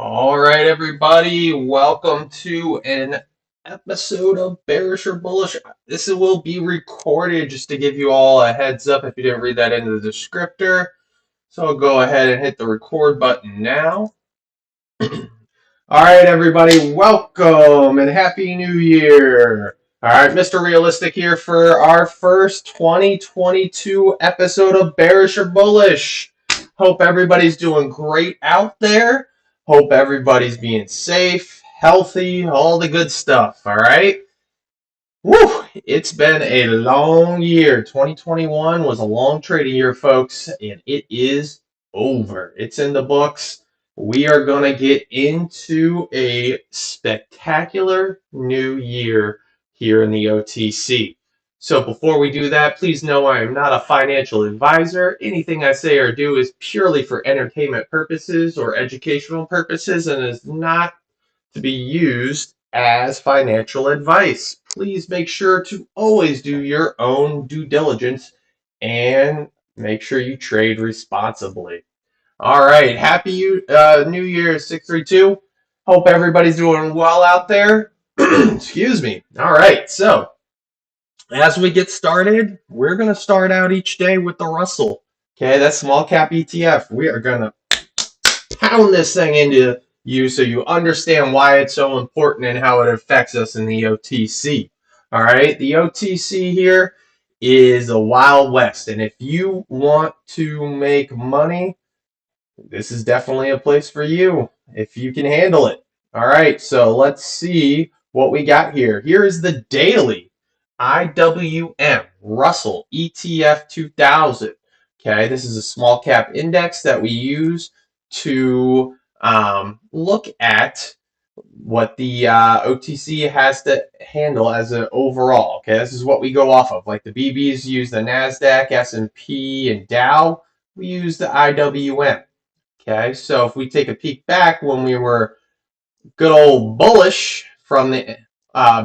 All right, everybody, welcome to an episode of Bearish or Bullish. This will be recorded just to give you all a heads up if you didn't read that into the descriptor. So I'll go ahead and hit the record button now. All right, everybody, welcome and Happy New Year. All right, Mr. Realistic here for our first 2022 episode of Bearish or Bullish. Hope everybody's doing great out there. Hope everybody's being safe, healthy, all the good stuff, all right? Woo! It's been a long year. 2021 was a long trading year, folks, and it is over. It's in the books. We are going to get into a spectacular new year here in the OTC. So before we do that, please know I am not a financial advisor. Anything I say or do is purely for entertainment purposes or educational purposes and is not to be used as financial advice. Please make sure to always do your own due diligence and make sure you trade responsibly. All right, happy New Year 632. Hope everybody's doing well out there. Excuse me. All right, so as we get started, we're going to start out each day with the Russell. Okay, that's small cap ETF. We are going to pound this thing into you so you understand why it's so important and how it affects us in the OTC. All right, the OTC here is a Wild West, and if you want to make money, this is definitely a place for you if you can handle it. All right, so let's see what we got here. Here is the daily IWM Russell ETF 2000. Okay, this is a small cap index that we use to look at what the OTC has to handle as an overall. Okay, this is what we go off of. Like the BBs use the NASDAQ, S&P, and Dow. We use the IWM. Okay, so if we take a peek back when we were good old bullish from the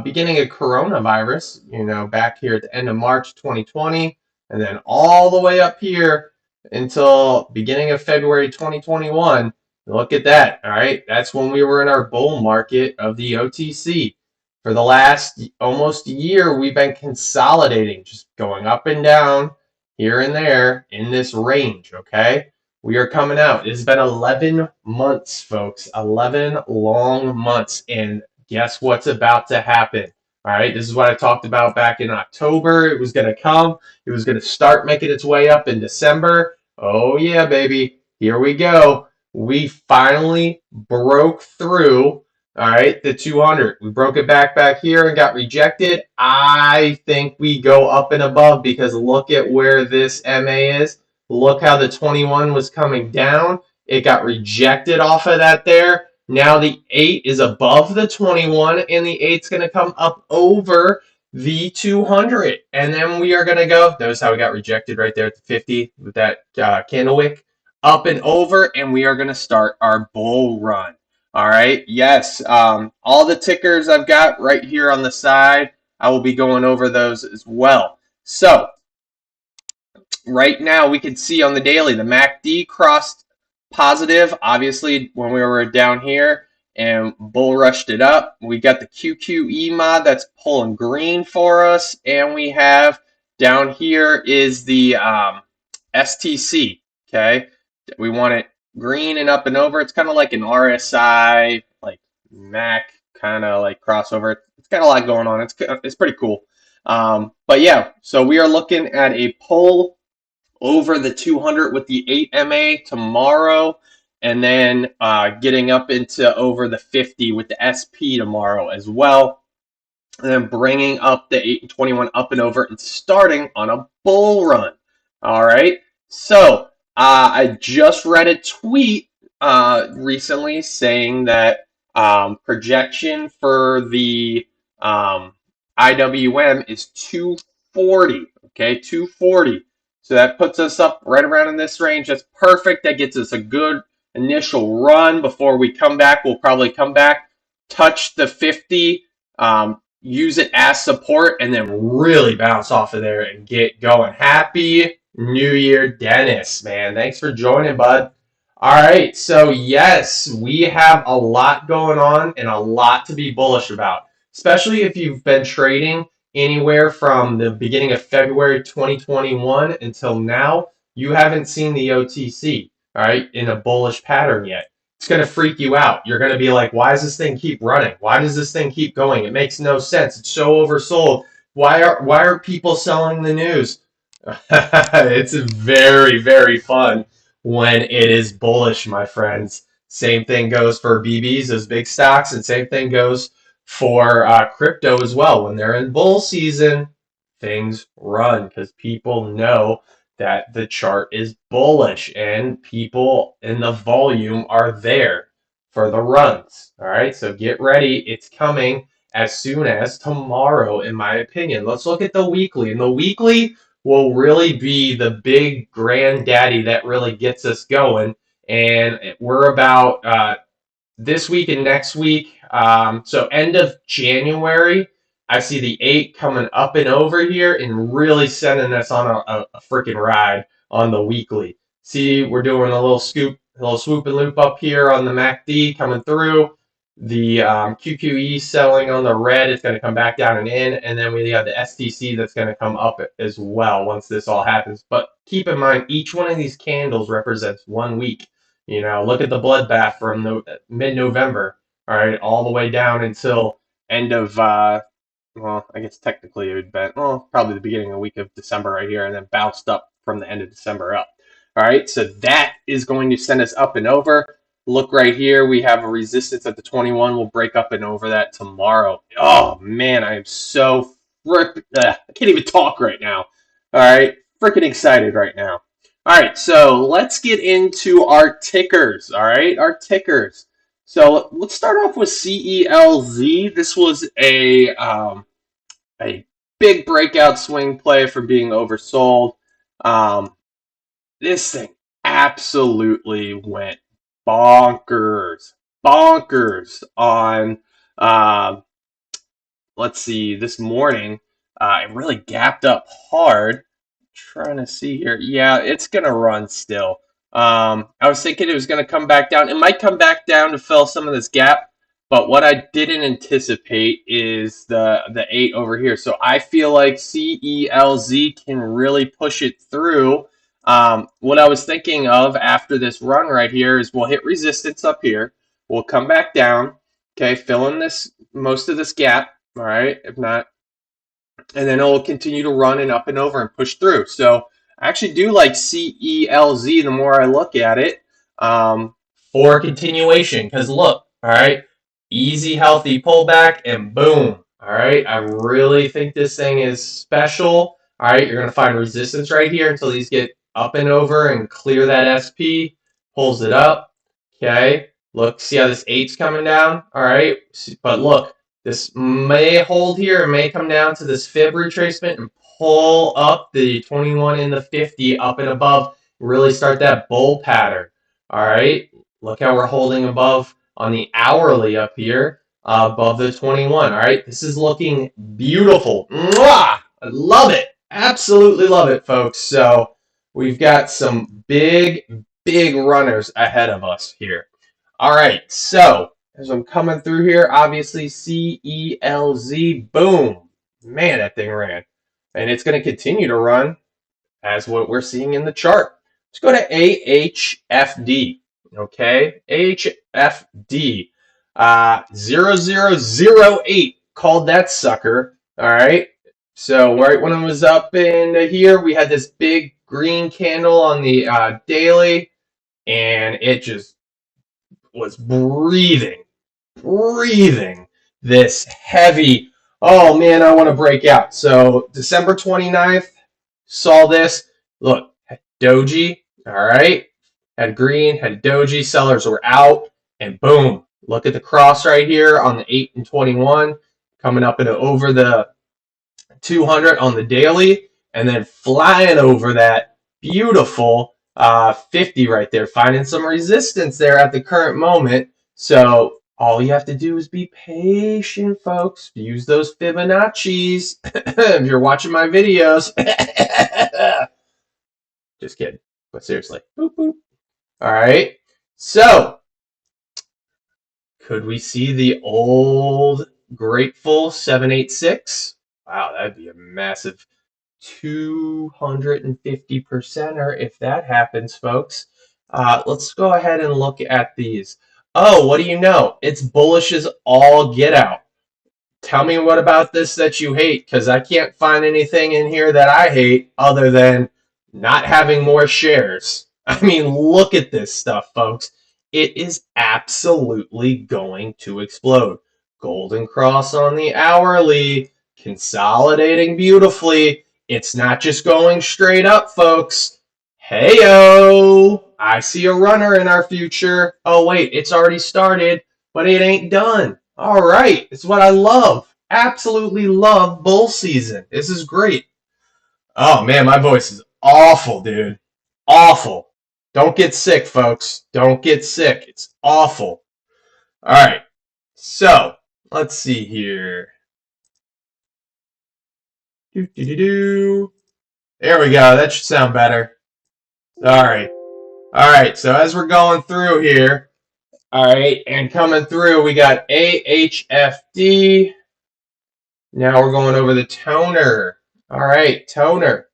beginning of coronavirus, back here at the end of March 2020, and then all the way up here until beginning of February 2021. Look at that, all right? That's when we were in our bull market of the OTC. For the last almost year, we've been consolidating, just going up and down here and there in this range, okay? We are coming out. It's been 11 months, folks. 11 long months. And guess what's about to happen? All right, this is what I talked about back in October. It was going to come. It was going to start making its way up in December. Oh, yeah, baby. Here we go. We finally broke through, all right, the 200. We broke it back here and got rejected. I think we go up and above because look at where this MA is. Look how the 21 was coming down. It got rejected off of that there. Now the 8 is above the 21, and the 8's going to come up over the 200. And then we are going to go, notice how we got rejected right there at the 50 with that candle wick, up and over, and we are going to start our bull run. All right, yes, all the tickers I've got right here on the side, I will be going over those as well. So, right now, we can see on the daily, the MACD crossed positive, obviously, when we were down here, and bull rushed it up. We got the QQE mod that's pulling green for us, and we have down here is the STC, okay? We want it green and up and over. It's kind of like an RSI, like MAC kind of like crossover. It's got a lot going on. It's pretty cool. But yeah, so we are looking at a pull over the 200 with the 8 MA tomorrow, and then getting up into over the 50 with the SP tomorrow as well, and then bringing up the 8 and 21 up and over and starting on a bull run. All right, so I just read a tweet recently saying that projection for the IWM is 240, okay, 240. So that puts us up right around in this range. That's perfect. That gets us a good initial run before we come back. We'll probably come back, touch the 50, use it as support, and then really bounce off of there and get going. Happy New Year, Dennis, man. Thanks for joining, bud. All right, so yes, we have a lot going on and a lot to be bullish about, especially if you've been trading anywhere from the beginning of February 2021 until now. You haven't seen the OTC, all right, in a bullish pattern yet. It's going to freak you out. You're going to be like, why does this thing keep running? Why does this thing keep going? It makes no sense. It's so oversold. Why are people selling the news? It's very, very fun when it is bullish, my friends. Same thing goes for BBs, those big stocks, and same thing goes for crypto as well. When they're in bull season, things run because people know that the chart is bullish and people in the volume are there for the runs. All right, so get ready. It's coming as soon as tomorrow, in my opinion. Let's look at the weekly. And the weekly will really be the big granddaddy that really gets us going. And we're about this week and next week. So end of January, I see the 8 coming up and over here and really sending us on a freaking ride on the weekly. See, we're doing a little swoop and loop up here on the MACD coming through. The QQE selling on the red is going to come back down and in, and then we have the STC that's going to come up as well once this all happens. But keep in mind, each one of these candles represents 1 week. You know, look at the bloodbath from mid-November, all right, all the way down until end of, well, I guess technically it would be, well, probably the beginning of the week of December right here, and then bounced up from the end of December up. All right, so that is going to send us up and over. Look right here, we have a resistance at the 21. We'll break up and over that tomorrow. Oh, man, I am so I can't even talk right now. All right, freaking excited right now. All right, so let's get into our tickers. All right, our tickers. So let's start off with CELZ. This was a big breakout swing play from being oversold. This thing absolutely went bonkers on. Let's see, this morning. It really gapped up hard. Trying to see here. Yeah, it's going to run still. I was thinking it was going to come back down. It might come back down to fill some of this gap, but what I didn't anticipate is the 8 over here. So I feel like CELZ can really push it through. What I was thinking of after this run right here is we'll hit resistance up here. We'll come back down. Okay, fill in most of this gap. All right, if not, and then it'll continue to run and up and over and push through. So I actually do like CELZ the more I look at it for continuation. Because look, all right, easy, healthy pullback, and boom. All right, I really think this thing is special. All right, you're going to find resistance right here until these get up and over and clear that SP, pulls it up. Okay, look, see how this 8's coming down? All right, but look, this may hold here. It may come down to this fib retracement and pull up the 21 and the 50 up and above. Really start that bull pattern. All right. Look how we're holding above on the hourly up here above the 21. All right. This is looking beautiful. Mwah! I love it. Absolutely love it, folks. So we've got some big runners ahead of us here. All right. So as I'm coming through here, obviously CELZ, boom. Man, that thing ran. And it's going to continue to run as what we're seeing in the chart. Let's go to AHFD. Okay, AHFD. 0008 called that sucker. All right. So right when it was up in here, we had this big green candle on the daily, and it just was breathing this heavy, oh man, I want to break out. So December 29th, saw this. Look, doji, all right, had green, had doji, sellers were out, and boom, look at the cross right here on the 8 and 21, coming up and over the 200 on the daily, and then flying over that beautiful 50 right there, finding some resistance there at the current moment. So all you have to do is be patient, folks. Use those Fibonacci's if you're watching my videos. Just kidding, but seriously. Boop, boop. All right. So, could we see the old grateful 786? Wow, that'd be a massive 250%er if that happens, folks. Let's go ahead and look at these. Oh, what do you know? It's bullish as all get out. Tell me what about this that you hate, because I can't find anything in here that I hate other than not having more shares. I mean, look at this stuff, folks. It is absolutely going to explode. Golden cross on the hourly, consolidating beautifully. It's not just going straight up, folks. Heyo! I see a runner in our future. Oh, wait, it's already started, but it ain't done. All right, it's what I love. Absolutely love bull season. This is great. Oh man, my voice is awful, dude. Awful. Don't get sick, folks. Don't get sick. It's awful. All right. So, let's see here. There we go. That should sound better. Sorry. All right. So as we're going through here, all right, and coming through, we got AHFD. Now we're going over the toner. All right, toner.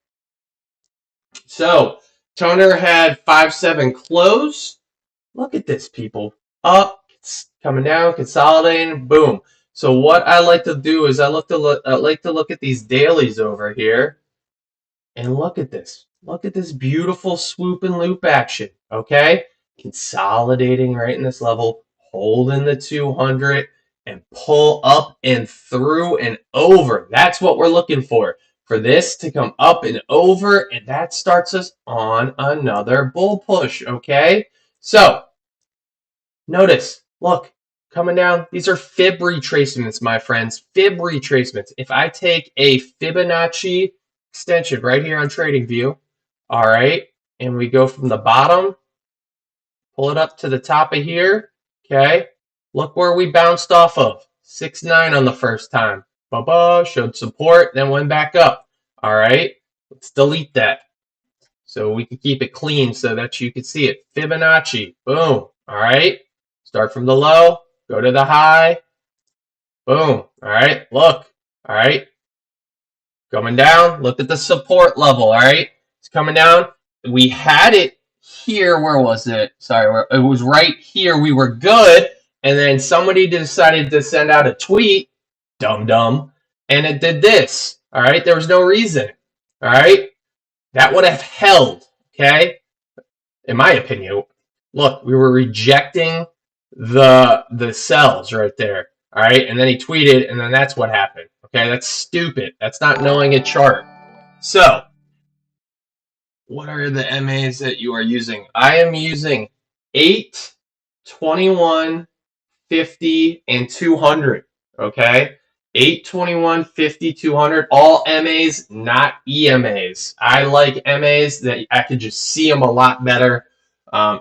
So toner had 5-7 close. Look at this, people. Up, coming down, consolidating, boom. So what I like to do is I like to look at these dailies over here, and look at this. Look at this beautiful swoop and loop action. Okay, consolidating right in this level, holding the 200, and pull up and through and over. That's what we're looking for this to come up and over, and that starts us on another bull push. Okay, so notice, look, coming down. These are fib retracements, my friends. Fib retracements. If I take a Fibonacci extension right here on TradingView, all right, and we go from the bottom, pull it up to the top of here, okay, look where we bounced off of. 6.9 on the first time. Showed support, then went back up. All right, let's delete that so we can keep it clean so that you can see it. Fibonacci, boom. All right, start from the low, go to the high, boom. All right, look, all right, coming down, look at the support level. All right, it's coming down. We had it here. Where was it? Sorry, it was right here. We were good, and then somebody decided to send out a tweet, dumb, and it did this. All right, there was no reason. All right, that would have held. Okay, in my opinion. Look, we were rejecting the sells right there. All right, and then he tweeted, and then that's what happened. Okay, that's stupid. That's not knowing a chart. So, what are the MAs that you are using? I am using 8, 21, 50, and 200. Okay, 8, 21, 50, 200. All MAs, not EMAs. I like MAs that I could just see them a lot better.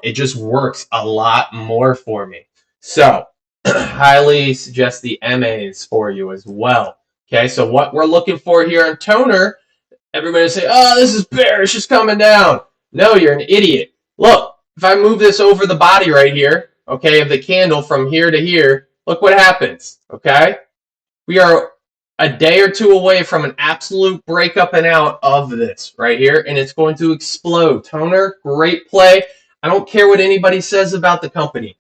It just works a lot more for me. So, highly suggest the MAs for you as well. Okay, so what we're looking for here in toner, everybody say, oh, this is bearish, it's coming down. No, you're an idiot. Look, if I move this over the body right here, okay, of the candle from here to here, look what happens, okay? We are a day or two away from an absolute break up and out of this right here, and it's going to explode. Toner, great play. I don't care what anybody says about the company.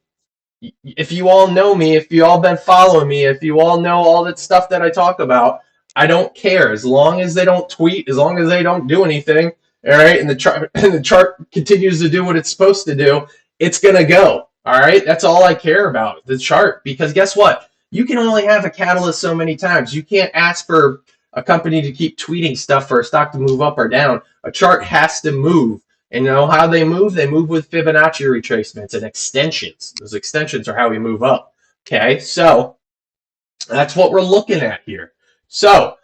If you all know me, if you all been following me, if you all know all that stuff that I talk about, I don't care. As long as they don't tweet, as long as they don't do anything, all right, and the chart continues to do what it's supposed to do, it's going to go. All right, that's all I care about, the chart, because guess what? You can only have a catalyst so many times. You can't ask for a company to keep tweeting stuff for a stock to move up or down. A chart has to move. And you know how they move? They move with Fibonacci retracements and extensions. Those extensions are how we move up. Okay, so that's what we're looking at here. So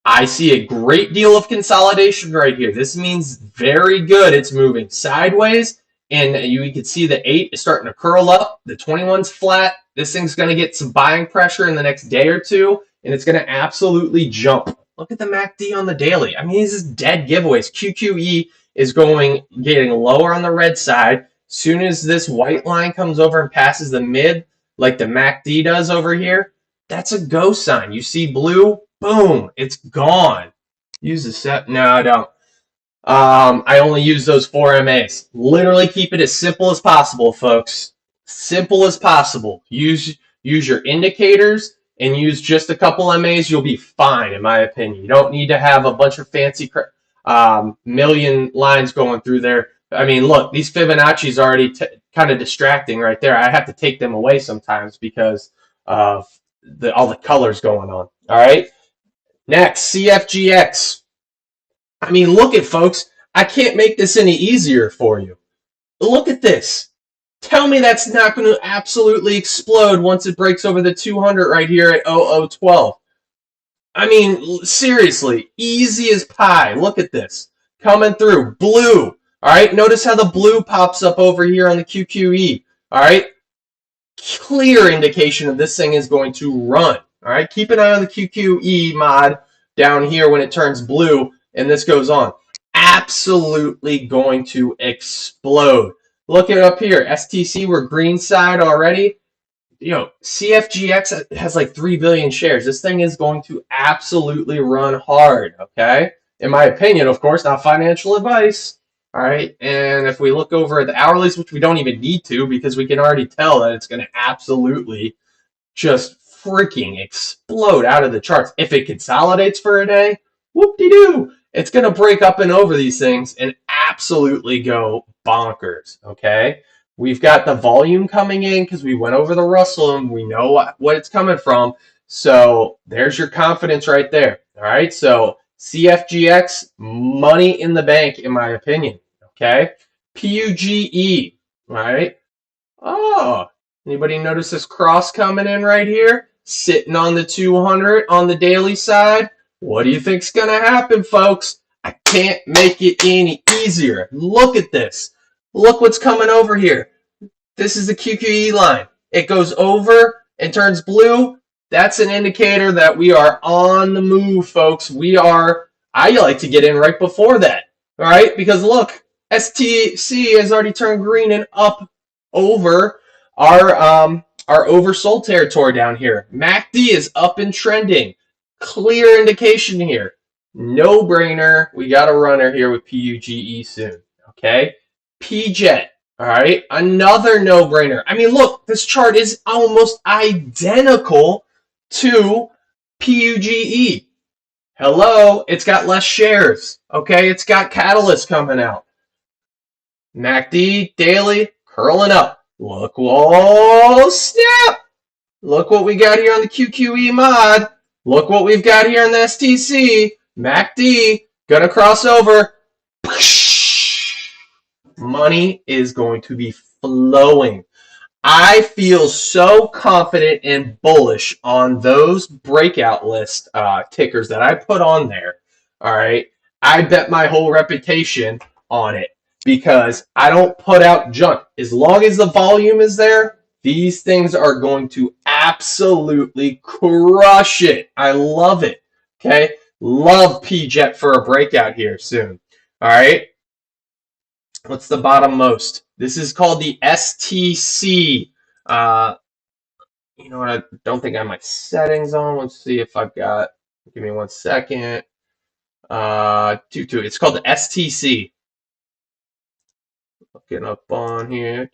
I see a great deal of consolidation right here. This means very good. It's moving sideways, and you can see the 8 is starting to curl up. The 21's flat. This thing's going to get some buying pressure in the next day or two, and it's going to absolutely jump. Look at the MACD on the daily. I mean, these is dead giveaways. QQE is getting lower on the red side. Soon as this white line comes over and passes the mid, like the MACD does over here, that's a go sign. You see blue, boom, it's gone. Use the set. No, I don't. I only use those 4 MAs. Literally keep it as simple as possible, folks. Simple as possible. Use your indicators and use just a couple MAs. You'll be fine, in my opinion. You don't need to have a bunch of fancy million lines going through there. I mean, look, these Fibonacci's already kind of distracting right there. I have to take them away sometimes because of all the colors going on. All right. Next, Cfgx. I mean, look at folks. I can't make this any easier for you. Look at this. Tell me that's not going to absolutely explode once it breaks over the 200 right here at 0012. I mean, seriously, easy as pie. Look at this. Coming through. Blue. All right. Notice how the blue pops up over here on the QQE. All right. Clear indication of this thing is going to run. All right. Keep an eye on the QQE mod down here when it turns blue and this goes on. Absolutely going to explode. Look at it up here. STC, we're green side already. You know, CFGX has like 3 billion shares. This thing is going to absolutely run hard, okay? In my opinion, of course, not financial advice. All right, and if we look over at the hourlies, which we don't even need to because we can already tell that it's going to absolutely just freaking explode out of the charts. If it consolidates for a day, whoop-de-doo. It's going to break up and over these things and absolutely go bonkers, okay? We've got the volume coming in because we went over the Russell and we know what it's coming from. So there's your confidence right there, all right? So CFGX, money in the bank, in my opinion, okay? PUGE, all right? Oh, anybody notice this cross coming in right here? Sitting on the 200 on the daily side? What do you think's going to happen, folks? I can't make it any easier. Look at this. Look what's coming over here. This is the QQE line. It goes over and turns blue. That's an indicator that we are on the move, folks. I like to get in right before that, all right? Because look, STC has already turned green and up over our oversold territory down here. MACD is up and trending. Clear indication here. No brainer. We got a runner here with PUGE soon. Okay. PJET. All right. Another no brainer. I mean, look, this chart is almost identical to PUGE. Hello. It's got less shares. Okay. It's got catalysts coming out. MACD daily curling up. Look. Whoa, snap. Look what we got here on the QQE mod. Look what we've got here in the STC. MACD, gonna cross over. Money is going to be flowing. I feel so confident and bullish on those breakout list tickers that I put on there. All right. I bet my whole reputation on it because I don't put out junk. As long as the volume is there, these things are going to absolutely crush it. I love it. Okay. Love PJET for a breakout here soon. All right. What's the bottom most? This is called the STC. You know what? I don't think I have my settings on. Let's see if I've got. Give me 1 second. It's called the STC. Looking up on here.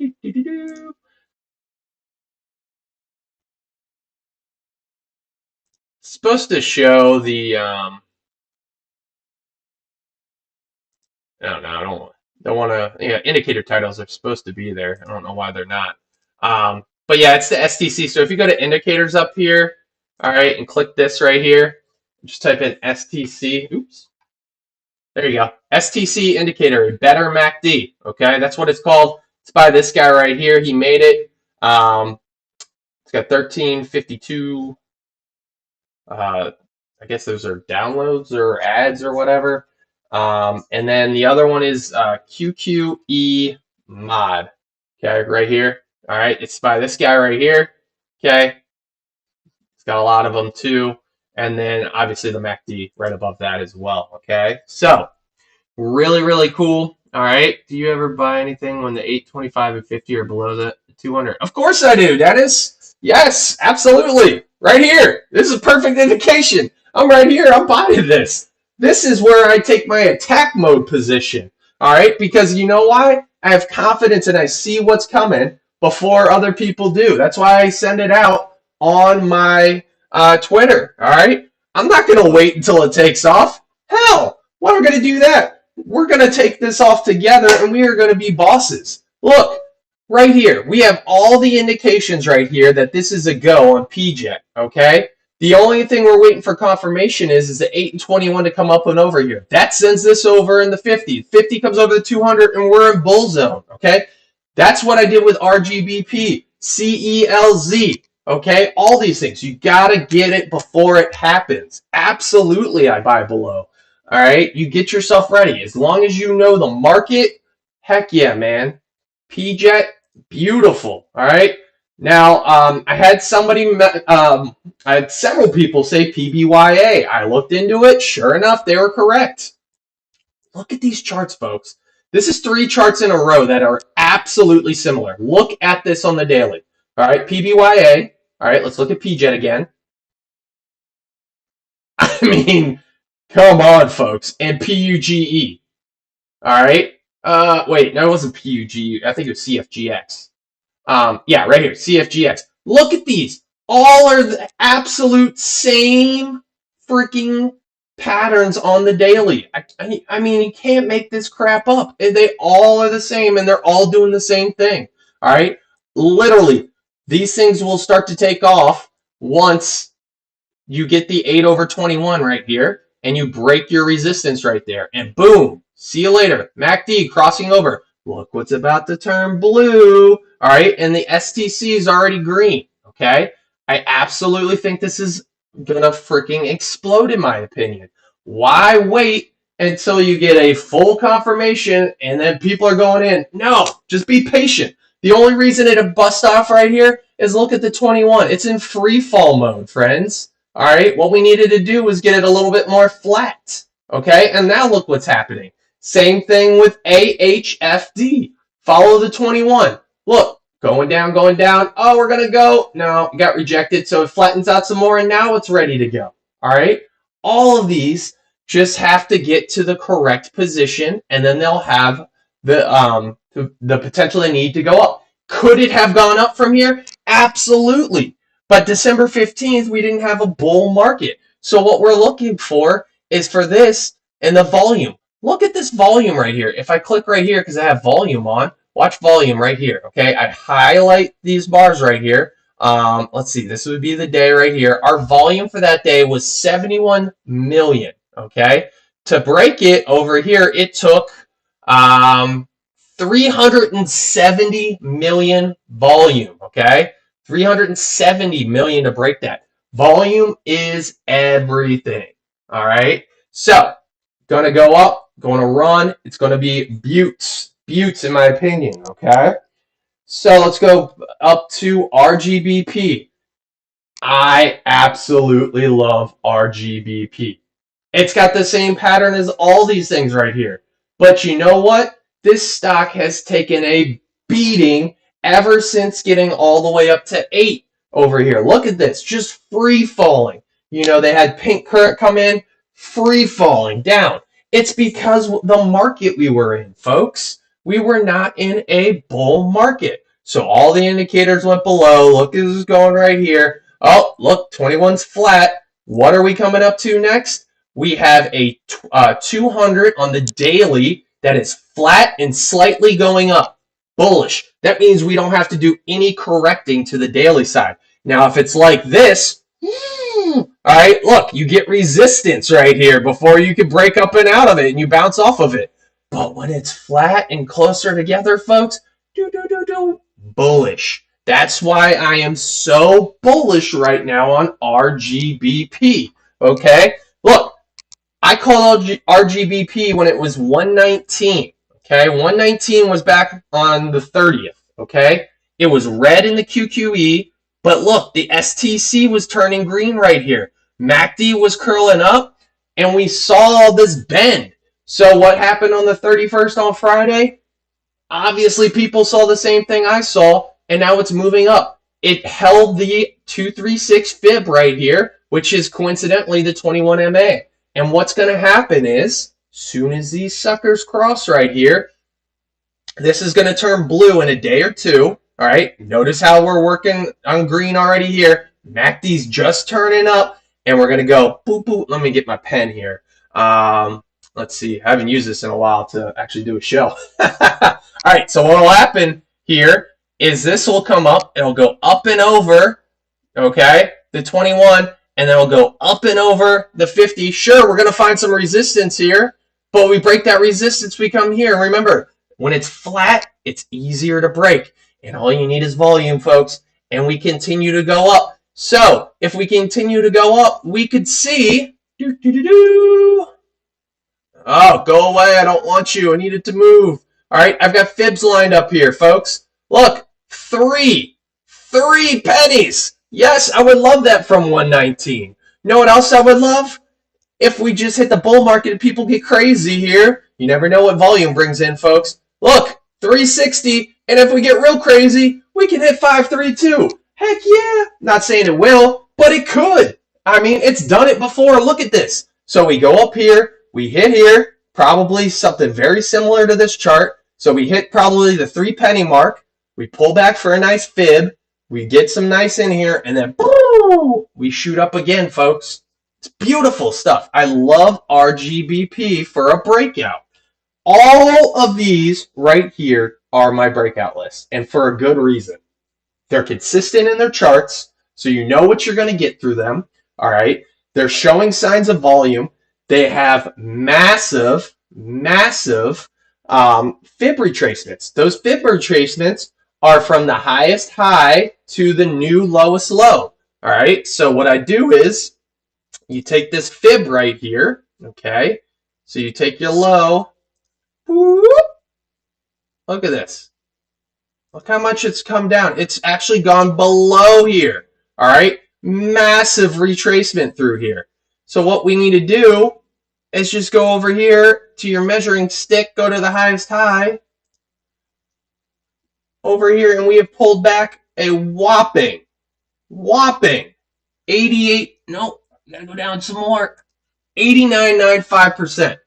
Supposed to show the I don't know. I don't want to. Yeah, indicator titles are supposed to be there. I don't know why they're not. But yeah, it's the STC. So if you go to indicators up here, all right, and click this right here, just type in STC. Oops. There you go. STC indicator, better MACD. Okay, that's what it's called. It's by this guy right here. He made it. It's got 1352. I guess those are downloads or ads or whatever. And then the other one is QQE mod. Okay, right here. All right, it's by this guy right here. Okay, it's got a lot of them too. And then obviously the MACD right above that as well. Okay, so really, really cool. All right. Do you ever buy anything when the 825 and 50 are below the 200? Of course I do, Dennis. Yes, absolutely. Right here. This is a perfect indication. I'm right here. I'm buying this. This is where I take my attack mode position. All right. Because you know why? I have confidence and I see what's coming before other people do. That's why I send it out on my Twitter. All right. I'm not going to wait until it takes off. Hell, why am I going to do that? We're going to take this off together and we are going to be bosses. Look, right here, we have all the indications right here that this is a go on PJ, okay? The only thing we're waiting for confirmation is the 8 and 21 to come up and over here. That sends this over in the 50. 50 comes over the 200 and we're in bull zone, okay? That's what I did with RGBP, CELZ, okay? All these things. You got to get it before it happens. Absolutely, I buy below. All right, you get yourself ready. As long as you know the market, heck yeah, man. PJ, beautiful. All right. Now, I had I had several people say PBYA. I looked into it. Sure enough, they were correct. Look at these charts, folks. This is 3 charts in a row that are absolutely similar. Look at this on the daily. All right, PBYA. All right, let's look at PJ again. I mean, come on, folks. And PUGE. All right. Wait, no, it wasn't PUGE. I think it was CFGX. Yeah, right here, CFGX. Look at these. All are the absolute same freaking patterns on the daily. I mean, you can't make this crap up. They all are the same, and they're all doing the same thing. All right? Literally, these things will start to take off once you get the 8 over 21 right here, and you break your resistance right there, and boom, see you later. MACD crossing over. Look what's about to turn blue. All right, and the STC is already green. Okay, I absolutely think this is gonna freaking explode, in my opinion. Why wait until you get a full confirmation and then people are going in? No, just be patient. The only reason it'll bust off right here is look at the 21. It's in free fall mode, friends. All right, what we needed to do was get it a little bit more flat. Okay, and now look what's happening. Same thing with AHFD. Follow the 21. Look, going down, going down. Oh, we're going to go. No, it got rejected, so it flattens out some more, and now it's ready to go. All right? All of these just have to get to the correct position, and then they'll have the potential they need to go up. Could it have gone up from here? Absolutely. But December 15th, we didn't have a bull market. So what we're looking for is for this and the volume. Look at this volume right here. If I click right here, because I have volume on, watch volume right here, okay? I highlight these bars right here. Let's see, this would be the day right here. Our volume for that day was 71 million, okay? To break it over here, it took 370 million volume, okay? 370 million to break that. Volume is everything, all right? So, gonna go up, gonna run. It's gonna be buttes in my opinion, okay? So let's go up to RGBP. I absolutely love RGBP. It's got the same pattern as all these things right here. But you know what? This stock has taken a beating ever since getting all the way up to 8 over here. Look at this, just free falling. You know, they had pink current come in, free falling down. It's because the market we were in, folks. We were not in a bull market. So all the indicators went below. Look, this is going right here. Oh, look, 21's flat. What are we coming up to next? We have a 200 on the daily that is flat and slightly going up. Bullish. That means we don't have to do any correcting to the daily side. Now, if it's like this, all right, look, you get resistance right here before you can break up and out of it and you bounce off of it. But when it's flat and closer together, folks, bullish. That's why I am so bullish right now on RGBP. Okay, look, I called RGBP when it was 119. Okay, 119 was back on the 30th. Okay, it was red in the QQE, but look, the STC was turning green right here. MACD was curling up, and we saw this bend. So what happened on the 31st on Friday? Obviously, people saw the same thing I saw, and now it's moving up. It held the 236 fib right here, which is coincidentally the 21 MA. And what's going to happen is, soon as these suckers cross right here, this is going to turn blue in a day or two. All right, notice how we're working on green already here. MACD's just turning up, and we're going to go boop, boop. Let me get my pen here. Let's see. I haven't used this in a while to actually do a show. All right, so what will happen here is this will come up. It'll go up and over, okay, the 21, and then it'll go up and over the 50. Sure, we're going to find some resistance here, but we break that resistance, we come here. Remember, when it's flat, it's easier to break, and all you need is volume, folks, and we continue to go up. So if we continue to go up, we could see... Oh, go away. I don't want you. I need it to move. All right, I've got fibs lined up here, folks. Look, three pennies. Yes, I would love that from 119. You know what else I would love? If we just hit the bull market and people get crazy here. You never know what volume brings in, folks. Look, 360, and if we get real crazy, we can hit 532. Heck yeah. Not saying it will, but it could. I mean, it's done it before. Look at this. So we go up here. We hit here, probably something very similar to this chart. So we hit probably the 3 penny mark. We pull back for a nice fib. We get some nice in here, and then boom, we shoot up again, folks. It's beautiful stuff. I love Rgbp for a breakout. All of these right here are my breakout lists, and for a good reason. They're consistent in their charts, so you know what you're going to get through them. All right. They're showing signs of volume. They have massive fib retracements. Those fib retracements are from the highest high to the new lowest low. All right, so what I do is you take this fib right here, okay? So you take your low, whoop, look at this. Look how much it's come down. It's actually gone below here, all right? Massive retracement through here. So what we need to do is just go over here to your measuring stick, go to the highest high over here, and we have pulled back a whopping 88, nope, gotta go down some more, 89.95%.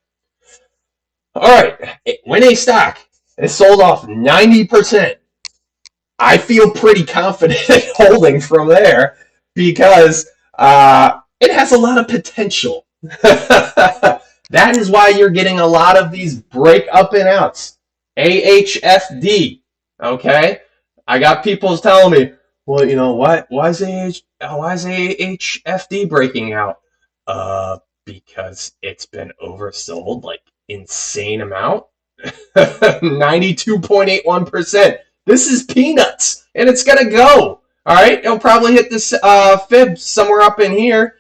All right, when a stock is sold off 90%, I feel pretty confident holding from there because it has a lot of potential. That is why you're getting a lot of these break up and outs. AHFD. Okay? I got people telling me, well, you know, why is AHFD breaking out? Because it's been oversold like insane amount. 92.81%. This is peanuts, and it's gonna go. All right, it'll probably hit this fib somewhere up in here,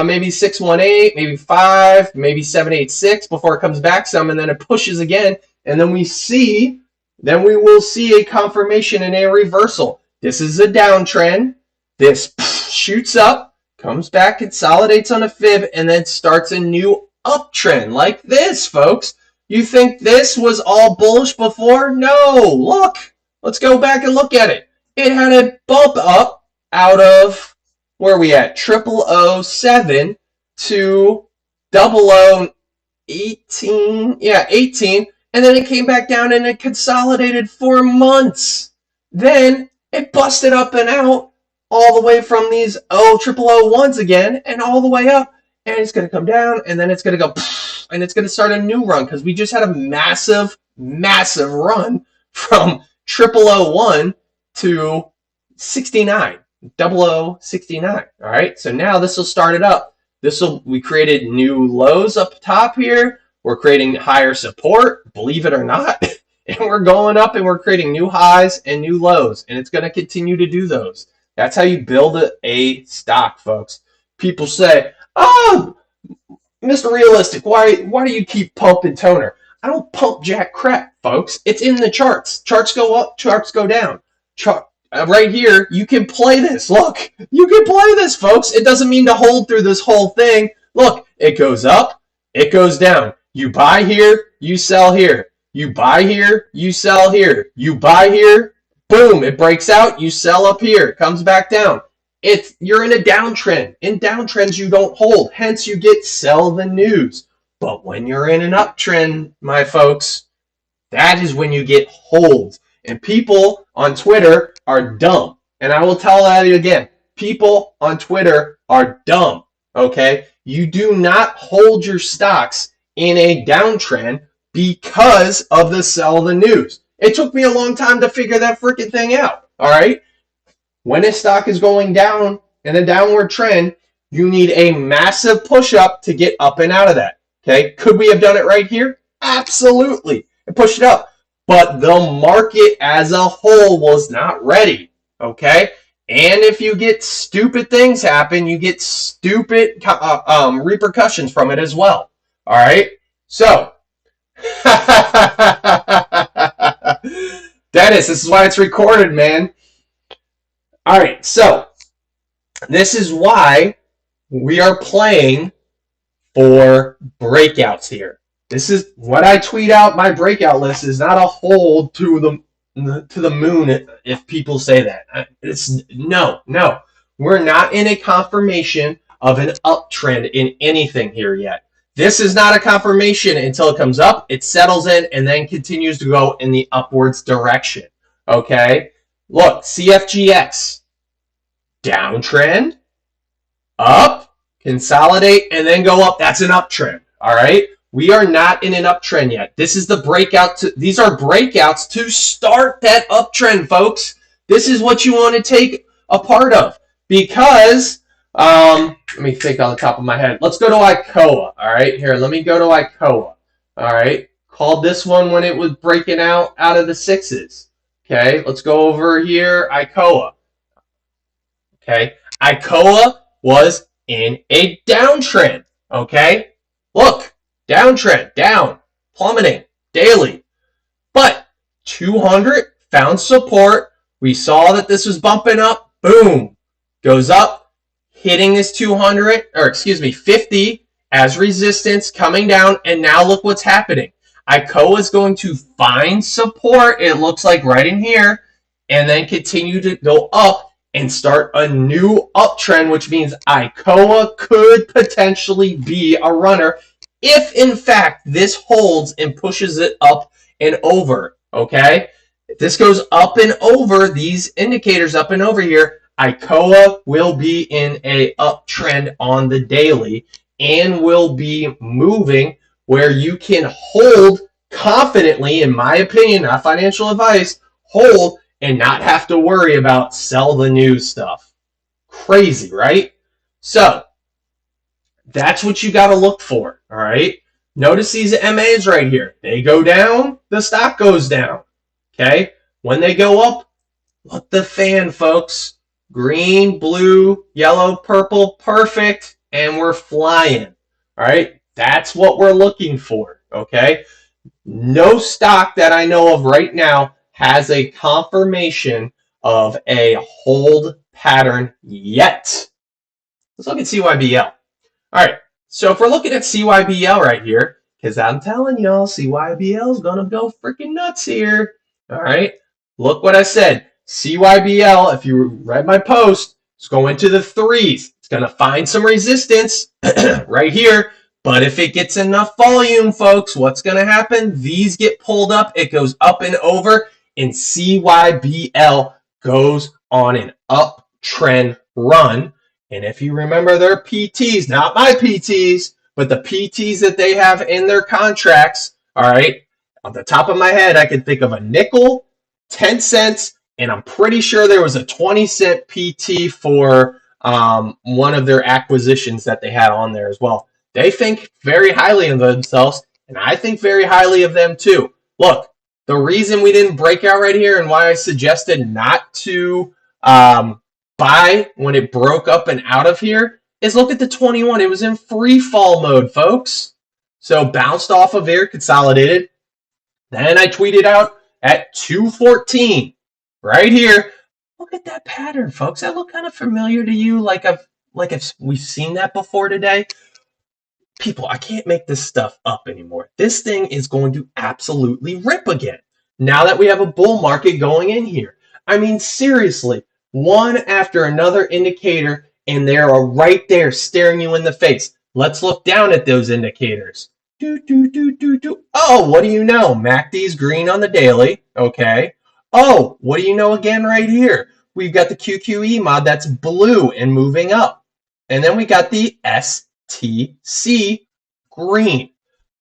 maybe 618, maybe 5, maybe 786 before it comes back some, and then it pushes again, and then we will see a confirmation and a reversal. This is a downtrend. This shoots up, comes back, consolidates on a fib, and then starts a new uptrend like this, folks. You think this was all bullish before? No, look. Let's go back and look at it. It had a bump up out of, where are we at? 0007 to 0018. Yeah, 18. And then it came back down and it consolidated for months. Then it busted up and out all the way from these 0001s again and all the way up. And it's going to come down and then it's going to go and it's going to start a new run because we just had a massive run from 0001 to 69, 0069. All right, so now this will start it up. We created new lows up top here. We're creating higher support, believe it or not, and we're going up and we're creating new highs and new lows, and it's going to continue to do those. That's how you build a stock, folks. People say, "Oh, Mr. Realistic, why do you keep pumping toner?" I don't pump jack crap, folks. It's in the charts. Charts go up, charts go down. Right here, you can play this. Look, you can play this, folks. It doesn't mean to hold through this whole thing. Look, it goes up, it goes down. You buy here, you sell here. You buy here, you sell here. You buy here, boom, it breaks out, you sell up here, it comes back down. You're in a downtrend. In downtrends, you don't hold. Hence, you get sell the news. But when you're in an uptrend, my folks, that is when you get holds. And people on Twitter are dumb. And I will tell that again. People on Twitter are dumb. Okay? You do not hold your stocks in a downtrend because of the sell the news. It took me a long time to figure that freaking thing out. All right? When a stock is going down in a downward trend, you need a massive push up to get up and out of that. Okay? Could we have done it right here? Absolutely. And pushed it up. But the market as a whole was not ready. Okay? And if you get stupid things happen, you get stupid repercussions from it as well. All right? So, Dennis, this is why it's recorded, man. All right, so this is why we are playing for breakouts here. This is what I tweet out. My breakout list is not a hold to the moon, if people say that. It's no. We're not in a confirmation of an uptrend in anything here yet. This is not a confirmation until it comes up, it settles in, and then continues to go in the upwards direction. Okay? Look, Cfgx, downtrend, up, consolidate, and then go up. That's an uptrend. All right? We are not in an uptrend yet. This is the breakout. These are breakouts to start that uptrend, folks. This is what you want to take a part of because, let me think on the top of my head. Let's go to ICOA. All right, here, let me go to ICOA. All right, called this one when it was breaking out of the sixes. Okay, let's go over here, ICOA. Okay, ICOA was in a downtrend. Okay, look. Downtrend, down, plummeting, daily. But 200 found support. We saw that this was bumping up. Boom. Goes up, hitting this 200, or excuse me, 50 as resistance, coming down. And now look what's happening. ICOA is going to find support, it looks like right in here, and then continue to go up and start a new uptrend, which means ICOA could potentially be a runner if, in fact, this holds and pushes it up and over, okay? If this goes up and over, these indicators up and over here, ICOA will be in a uptrend on the daily and will be moving where you can hold confidently, in my opinion, not financial advice, hold and not have to worry about sell the news stuff. Crazy, right? So, that's what you got to look for, all right? Notice these MAs right here. They go down, the stock goes down, okay? When they go up, look the fan, folks. Green, blue, yellow, purple, perfect, and we're flying, all right? That's what we're looking for, okay? No stock that I know of right now has a confirmation of a hold pattern yet. Let's look at CYBL. All right, so if we're looking at CYBL right here, because I'm telling y'all, CYBL is going to go freaking nuts here. All right, look what I said. CYBL, if you read my post, it's going to the threes. It's going to find some resistance right here. But if it gets enough volume, folks, what's going to happen? These get pulled up. It goes up and over, and CYBL goes on an uptrend run. And if you remember their PTs, not my PTs, but the PTs that they have in their contracts, all right, on the top of my head, I can think of a nickel, 10 cents, and I'm pretty sure there was a 20-cent PT for one of their acquisitions that they had on there as well. They think very highly of themselves, and I think very highly of them too. Look, the reason we didn't break out right here and why I suggested not to buy when it broke up and out of here is look at the 21. It was in free fall mode, folks. So bounced off of here, consolidated. Then I tweeted out at 214 right here. Look at that pattern, folks. That look kind of familiar to you, like we've seen that before today. People, I can't make this stuff up anymore. This thing is going to absolutely rip again. Now that we have a bull market going in here. I mean, seriously, one after another indicator, and they are right there staring you in the face. Let's look down at those indicators. Oh, what do you know? MACD's green on the daily. Okay. Oh, what do you know again right here? We've got the QQE mod that's blue and moving up. And then we got the STC green.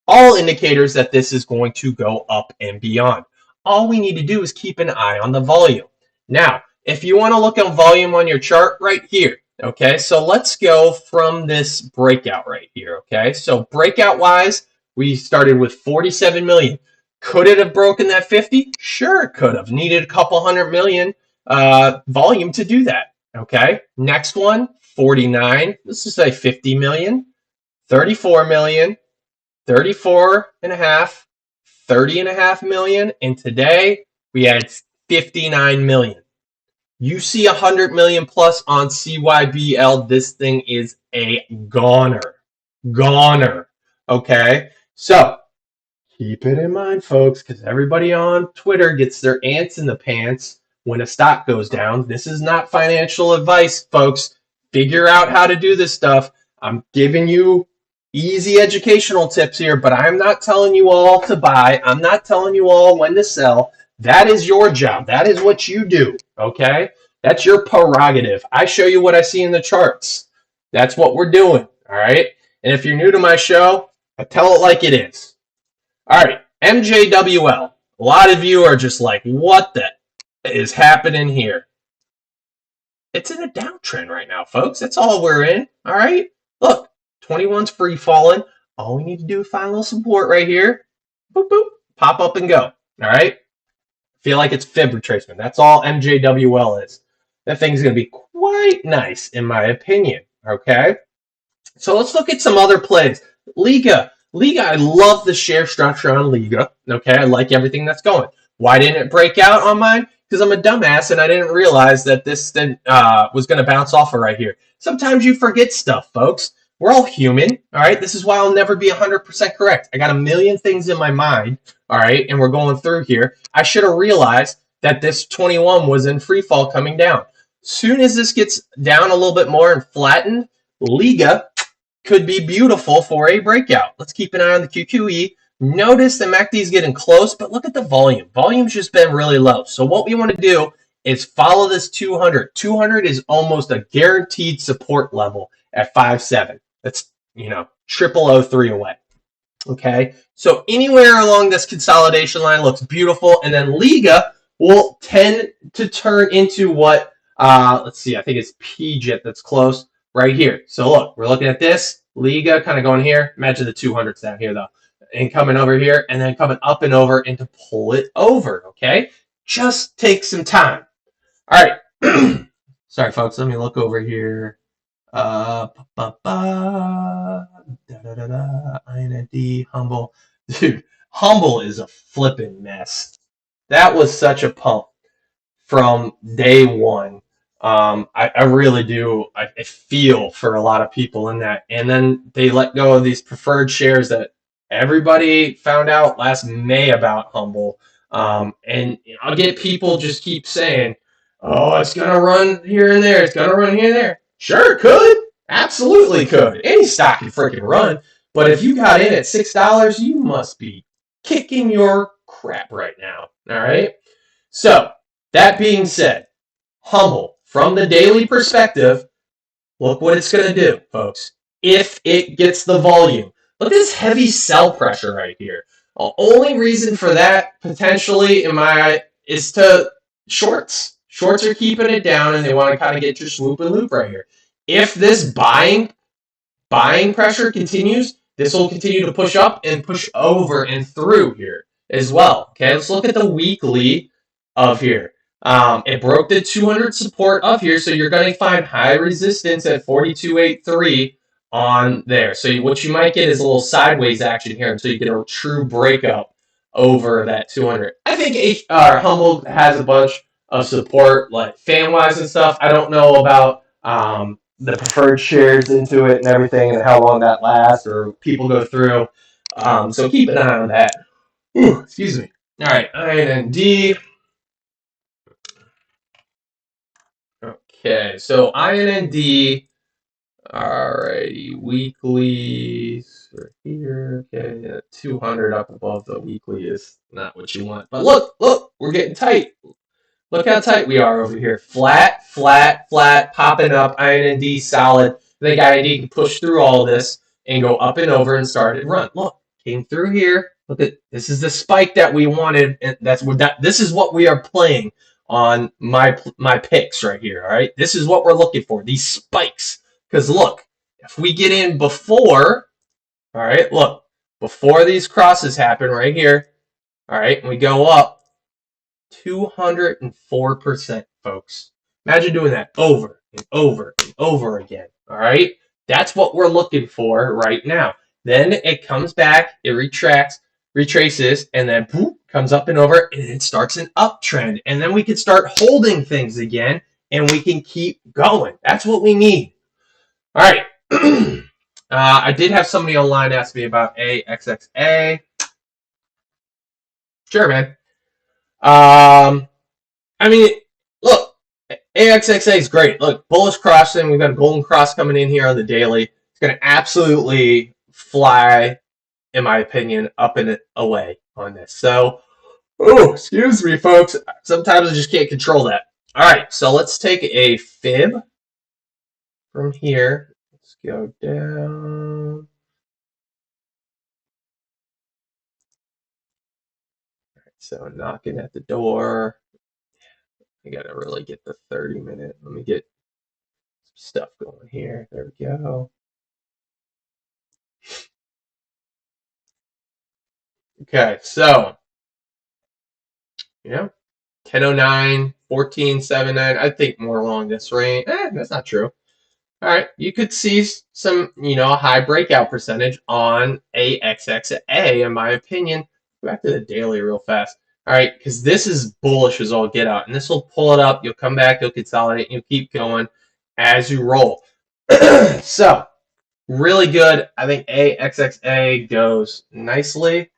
All indicators that this is going to go up and beyond. All we need to do is keep an eye on the volume. Now, if you want to look at volume on your chart right here, okay, so let's go from this breakout right here, okay? So breakout wise, we started with 47 million. Could it have broken that 50? Sure, it could have. Needed a couple 100 million volume to do that, okay? Next one, 49. Let's just say 50 million, 34 million, 34 and a half, 30 and a half million, and today we had 59 million. You see 100 million plus on CYBL, this thing is a goner. Goner. Okay? So, keep it in mind, folks, because everybody on Twitter gets their ants in the pants when a stock goes down. This is not financial advice, folks. Figure out how to do this stuff. I'm giving you easy educational tips here, but I'm not telling you all to buy. I'm not telling you all when to sell. That is your job. That is what you do, okay? That's your prerogative. I show you what I see in the charts. That's what we're doing, all right? And if you're new to my show, I tell it like it is. All right, MJWL. A lot of you are just like, what the is happening here? It's in a downtrend right now, folks. That's all we're in, all right? Look. 21's free falling. All we need to do is find a little support right here. Boop, boop. Pop up and go. All right? Feel like it's fib retracement. That's all MJWL is. That thing's going to be quite nice, in my opinion. Okay? So let's look at some other plays. Liga. I love the share structure on Liga. Okay? I like everything that's going. Why didn't it break out on mine? Because I'm a dumbass and I didn't realize that this thing was going to bounce off of right here. Sometimes you forget stuff, folks. We're all human, all right? This is why I'll never be 100% correct. I got a million things in my mind, all right? And we're going through here. I should have realized that this 21 was in free fall coming down. Soon as this gets down a little bit more and flattened, Liga could be beautiful for a breakout. Let's keep an eye on the QQE. Notice the MACD is getting close, but look at the volume. Volume's just been really low. So what we want to do is follow this 200. 200 is almost a guaranteed support level at 5.7. That's, 0003 away. Okay, so anywhere along this consolidation line looks beautiful, and then Liga will tend to turn into what, let's see, I think it's PJIT that's close right here. So look, we're looking at this, Liga kind of going here. Imagine the 200s down here though, and coming over here, and then coming up and over, and to pull it over, okay? Just take some time. All right, sorry folks, let me look over here. IND, Humble. Dude, Humble is a flipping mess. That was such a pump from day one. I really do. I feel for a lot of people in that. And then they let go of these preferred shares that everybody found out last May about Humble. And I'll get people just keep saying, oh, it's going to run here and there. It's going to run here and there. Sure, it could. Absolutely could. Any stock can freaking run. But if you got in at $6, you must be kicking your crap right now. All right? So, that being said, Humble, from the daily perspective, look what it's going to do, folks. If it gets the volume. Look at this heavy sell pressure right here. The only reason for that, potentially, in my eye, is to shorts. Shorts are keeping it down, and they want to kind of get your swoop and loop right here. If this buying pressure continues, this will continue to push up and push over and through here as well. Okay, let's look at the weekly of here. It broke the 200 support of here, so you're going to find high resistance at 42.83 on there. So what you might get is a little sideways action here until you get a true breakout over that 200. I think Humble has a bunch of support, like fan-wise and stuff. I don't know about the preferred shares into it and everything, and how long that lasts, or people go through. So keep an eye on that. Ooh, excuse me. All right, INND. Okay, so INND. Alrighty, weeklies right here. Okay, 200 up above the weekly is not what you want. But look, we're getting tight. Look how tight we are over here. Flat, flat, flat, popping up. IND solid. I think IND can push through all this and go up and over and start and run. Look, came through here. Look at this is the spike that we wanted, and this is what we are playing on my picks right here. All right, this is what we're looking for. These spikes. Because look, if we get in before, all right, look, before these crosses happen right here, all right, and we go up 204%, folks. Imagine doing that over and over and over again, all right? That's what we're looking for right now. Then it comes back, it retraces, and then boop, comes up and over, and it starts an uptrend. And then we can start holding things again, and we can keep going. That's what we need. All right. I did have somebody online ask me about AXXA. Sure, man. I mean, look, AXXA is great. Look, bullish crossing. We've got a golden cross coming in here on the daily. It's going to absolutely fly, in my opinion, up and away on this. So, oh, excuse me, folks. Sometimes I just can't control that. All right, so let's take a fib from here. Let's go down. So knocking at the door. I gotta really get the 30-minute. Let me get some stuff going here. There we go. Okay, so yeah, 1009, 1479. I think more along this range. That's not true. All right, you could see some, high breakout percentage on AXXA, in my opinion. Go back to the daily real fast. All right, because this is bullish as all get out, and this will pull it up. You'll come back, you'll consolidate, and you'll keep going as you roll. So, really good. I think AXXA goes nicely.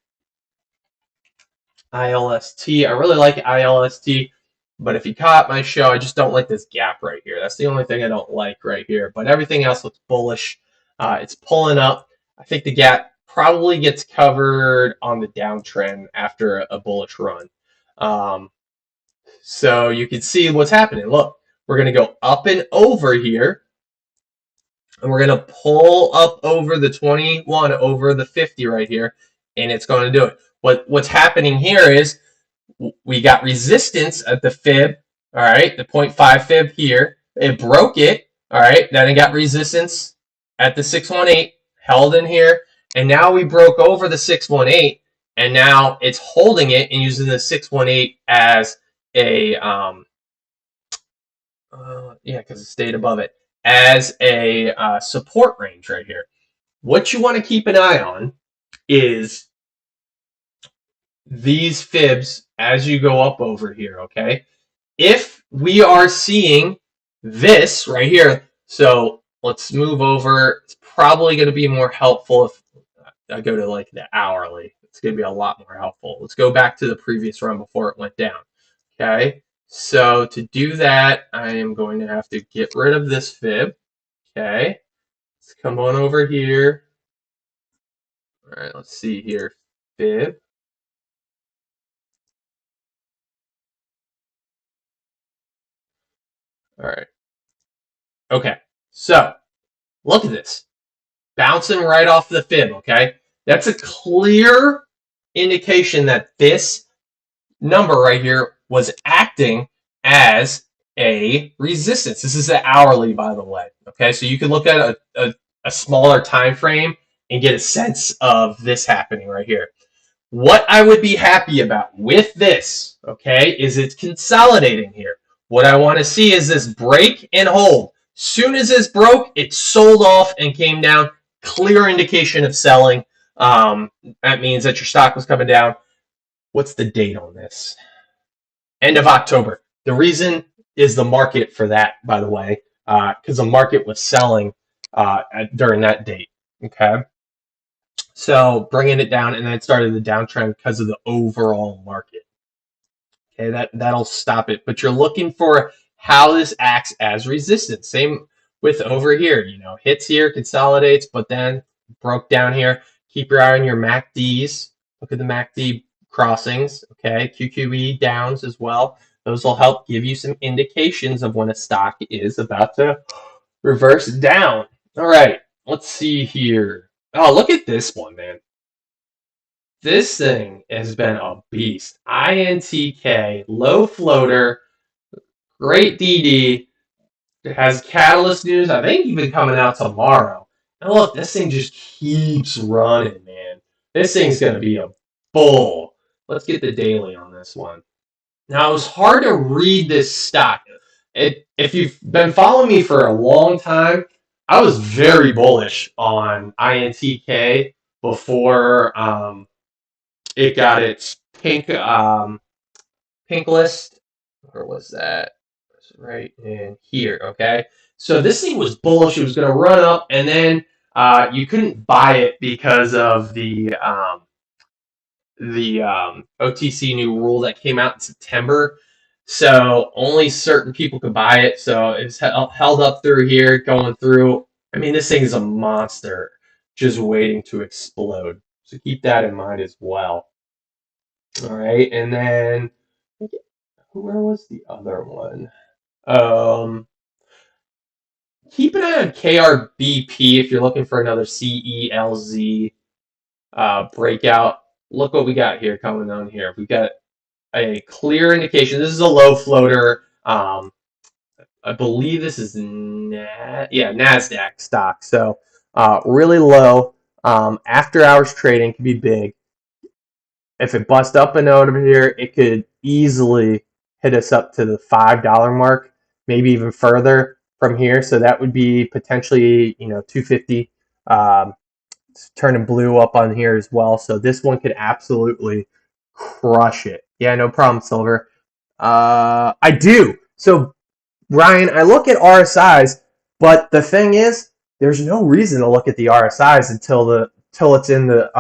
ILST. I really like ILST. But if you caught my show, I just don't like this gap right here. That's the only thing I don't like right here. But everything else looks bullish. It's pulling up. I think the gap probably gets covered on the downtrend after a bullish run. So you can see what's happening. Look, we're going to go up and over here. And we're going to pull up over the 21, over the 50 right here. And it's going to do it. What's happening here is we got resistance at the fib, all right, the 0.5 fib here. It broke it, all right. Then it got resistance at the 618, held in here, and now we broke over the 618, and now it's holding it and using the 618 as a because it stayed above it, as a support range right here. What you want to keep an eye on is these fibs as you go up over here, okay? If we are seeing this right here, so let's move over. It's probably going to be more helpful if I go to like the hourly. It's going to be a lot more helpful. Let's go back to the previous run before it went down, okay? So to do that, I am going to have to get rid of this fib, okay? Let's come on over here. All right, let's see here, fib. All right. Okay, so look at this. Bouncing right off the fib, okay? That's a clear indication that this number right here was acting as a resistance. This is the hourly, by the way, okay? So you can look at a smaller time frame and get a sense of this happening right here. What I would be happy about with this, okay, is it's consolidating here. What I want to see is this break and hold. Soon as this broke, it sold off and came down. Clear indication of selling. That means that your stock was coming down. What's the date on this? End of October. The reason is the market for that, by the way. because the market was selling during that date. Okay, so bringing it down, and then it started the downtrend because of the overall market. Okay, that'll stop it. But you're looking for how this acts as resistance. Same with over here. You know, hits here, consolidates, but then broke down here. Keep your eye on your MACDs. Look at the MACD crossings. Okay, QQE downs as well. Those will help give you some indications of when a stock is about to reverse down. All right, let's see here. Oh, look at this one, man. This thing has been a beast. INTK, low floater, great DD. It has catalyst news, I think, even coming out tomorrow. And look, this thing just keeps running, man. This thing's going to be a bull. Let's get the daily on this one. Now, it was hard to read this stock. If you've been following me for a long time, I was very bullish on INTK before it got its pink list. Where was that? It's right in here. Okay, so this thing was bullish. It was going to run up, and then you couldn't buy it because of the OTC new rule that came out in September. So only certain people could buy it. So it's held up through here, going through. I mean, this thing is a monster, just waiting to explode. So keep that in mind as well. All right, and then where was the other one? Keep an eye on KRBP if you're looking for another CELZ breakout. Look what we got here coming on here. We got a clear indication. This is a low floater. I believe this is NASDAQ stock. So really low. After hours trading can be big. If it busts up and out of here, it could easily hit us up to the $5 mark, maybe even further from here. So that would be potentially, 250. It's turning blue up on here as well. So this one could absolutely crush it. Yeah, no problem, Silver. I do. So, Ryan, I look at RSIs, but the thing is, there's no reason to look at the RSIs until it's in the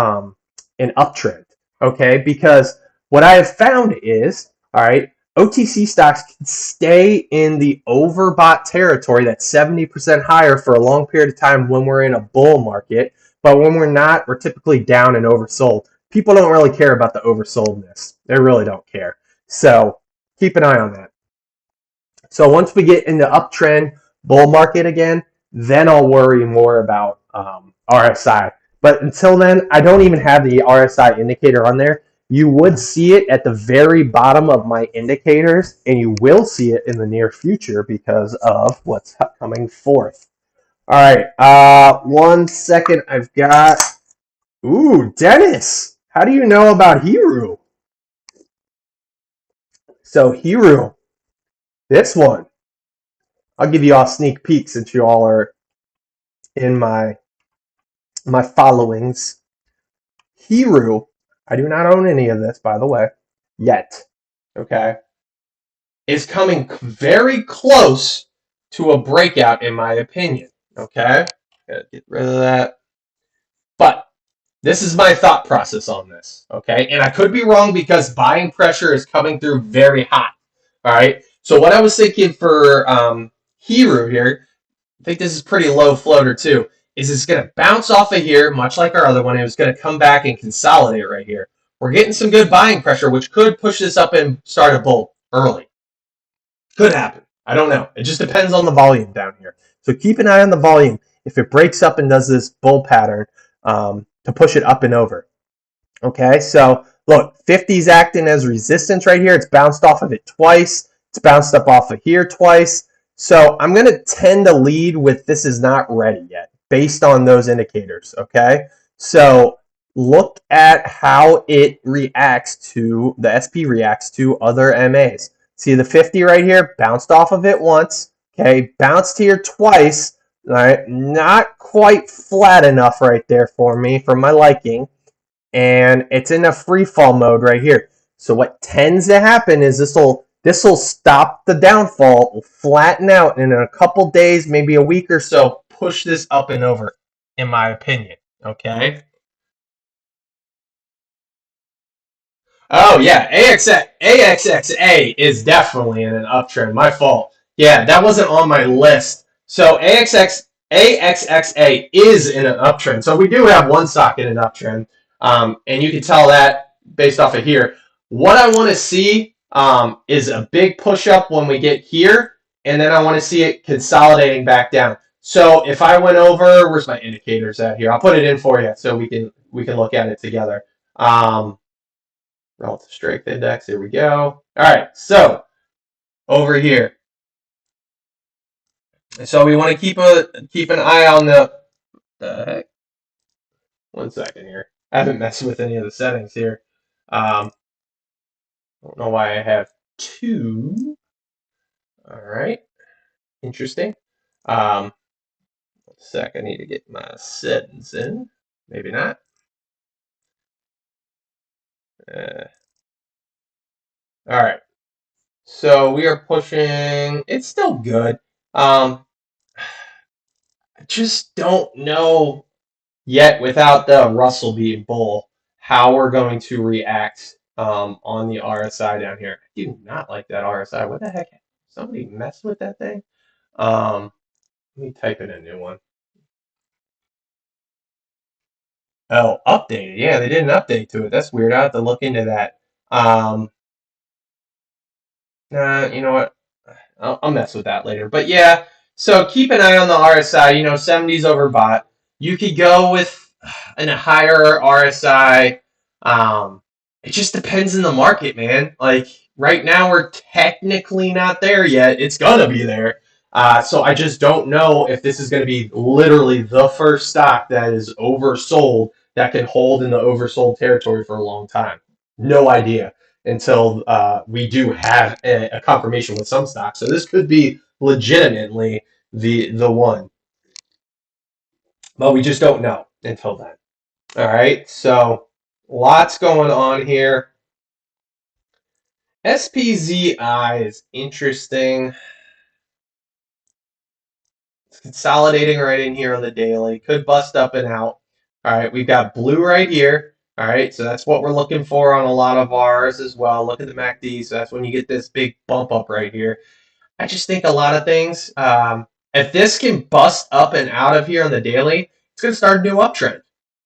an uptrend. Okay, because what I have found is, all right, OTC stocks can stay in the overbought territory that's 70% higher for a long period of time when we're in a bull market, but when we're not, we're typically down and oversold. People don't really care about the oversoldness. They really don't care. So keep an eye on that. So once we get in the uptrend bull market again, then I'll worry more about RSI. But until then, I don't even have the RSI indicator on there. You would see it at the very bottom of my indicators, and you will see it in the near future because of what's coming forth. All right, 1 second. I've got... Ooh, Dennis, how do you know about Hiru? So Hiru, this one, I'll give you all a sneak peek since you all are in my followings. Hiru, I do not own any of this, by the way, yet, okay, is coming very close to a breakout, in my opinion, okay? Gotta get rid of that. But this is my thought process on this, okay? And I could be wrong because buying pressure is coming through very hot, all right? So what I was thinking for Hiru here, I think this is pretty low floater too, is it's going to bounce off of here, much like our other one. It was going to come back and consolidate right here. We're getting some good buying pressure, which could push this up and start a bull early. Could happen. I don't know. It just depends on the volume down here. So keep an eye on the volume. If it breaks up and does this bull pattern, to push it up and over. Okay, so look, 50's acting as resistance right here. It's bounced off of it twice. It's bounced up off of here twice. So I'm going to tend to lead with this is not ready yet based on those indicators, okay? So look at how it reacts to, the SP reacts to other MAs. See the 50 right here? Bounced off of it once, okay? Bounced here twice, all right? Not quite flat enough right there for me, for my liking. And it's in a free fall mode right here. So what tends to happen is this will This will stop the downfall, will flatten out, and in a couple days, maybe a week or so, push this up and over, in my opinion. Okay? Oh yeah, AXXA is definitely in an uptrend. My fault. Yeah, that wasn't on my list. So AXXA is in an uptrend. So we do have one stock in an uptrend, and you can tell that based off of here. What I want to see is a big push up when we get here, and then I want to see it consolidating back down. So if I went over, where's my indicators at here? I'll put it in for you so we can look at it together. Relative strength index. Here we go. All right, so over here. So we want to keep an eye on the heck. 1 second here. I haven't messed with any of the settings here. I don't know why I have two. All right, interesting. 1 sec. I need to get my settings in. Maybe not. All right. So we are pushing. It's still good. I just don't know yet, without the Russell being bull, how we're going to react on the RSI down here. I do not like that RSI. What the heck? Somebody messed with that thing? Let me type in a new one. Oh, updated. Yeah, they did an update to it. That's weird. I have to look into that. You know what? I'll mess with that later. But yeah, so keep an eye on the RSI. 70's overbought. You could go with a higher RSI. It just depends on the market, man. Like right now, we're technically not there yet. It's gonna be there. So I just don't know if this is going to be literally the first stock that is oversold that can hold in the oversold territory for a long time. No idea until we do have a confirmation with some stocks. So this could be legitimately the one, but we just don't know until then. All right, so lots going on here. SPZI is interesting. It's consolidating right in here on the daily. Could bust up and out. All right, we've got blue right here. All right, so that's what we're looking for on a lot of ours as well. Look at the MACD. So that's when you get this big bump up right here. I just think a lot of things. If this can bust up and out of here on the daily, it's going to start a new uptrend.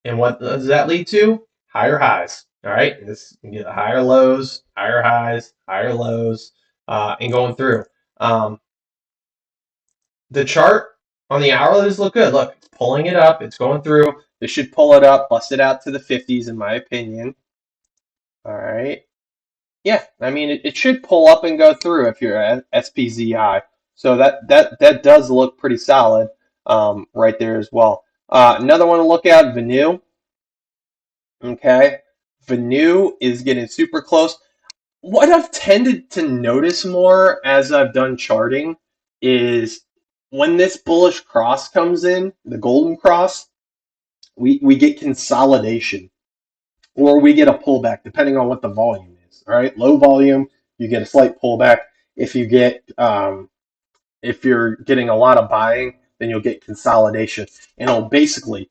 And what does that lead to? Higher highs. All right, this you get higher lows, higher highs, higher lows, and going through. The chart on the hourlies look good. Look, it's pulling it up. It's going through. This should pull it up, bust it out to the 50s, in my opinion. All right. Yeah, I mean, it should pull up and go through if you're at SPZI. So that does look pretty solid right there as well. Another one to look at, Venue. Okay. Venue is getting super close. What I've tended to notice more as I've done charting is when this bullish cross comes in, the golden cross, we get consolidation or we get a pullback depending on what the volume is. All right, low volume, you get a slight pullback. If you get if you're getting a lot of buying, then you'll get consolidation, and it'll basically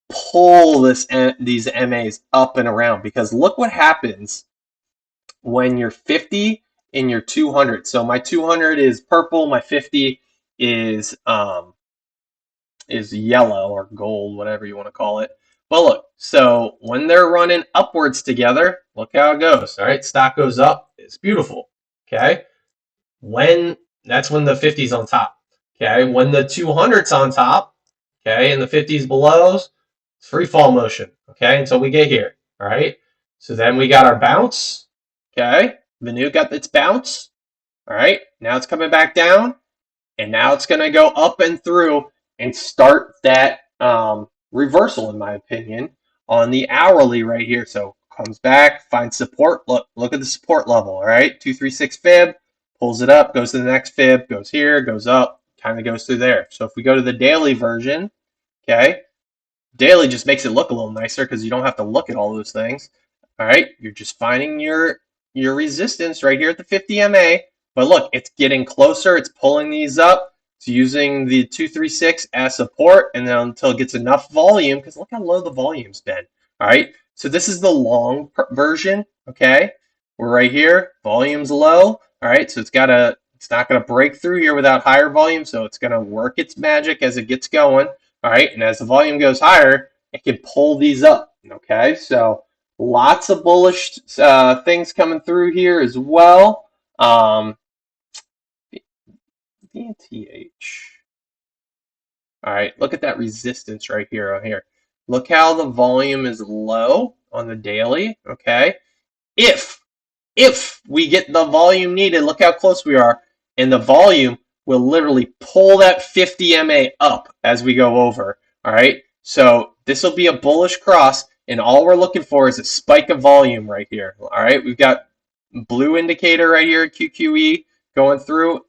pull these MAs up and around. Because look what happens when you're 50 and you're 200. So my 200 is purple, my 50 is yellow or gold, whatever you want to call it. But look, so when they're running upwards together, look how it goes. All right, stock goes up. It's beautiful. Okay, that's when the 50's on top. Okay, when the 200's on top, okay, and the 50's below, it's free fall motion. Okay, until we get here. All right, so then we got our bounce. Okay, Venue got its bounce. All right, now it's coming back down, and now it's going to go up and through and start that reversal, in my opinion, on the hourly right here. So comes back, finds support. Look at the support level. All right, 236 fib, pulls it up, goes to the next fib, goes here, goes up, kind of goes through there. So if we go to the daily version, okay, daily just makes it look a little nicer because you don't have to look at all those things. All right, you're just finding your your resistance right here at the 50 MA. But look, it's getting closer. It's pulling these up. It's using the 236 as support, and then until it gets enough volume, because look how low the volume's been. All right, so this is the long version. Okay, we're right here. Volume's low. All right, so it's not gonna break through here without higher volume, so it's gonna work its magic as it gets going. All right, and as the volume goes higher, it can pull these up. Okay, so lots of bullish things coming through here as well. VNTH. All right, look at that resistance right here on here. Look how the volume is low on the daily, okay? If we get the volume needed, look how close we are, and the volume will literally pull that 50 MA up as we go over, all right? So this will be a bullish cross, and all we're looking for is a spike of volume right here, all right? We've got blue indicator right here, QQE, going through,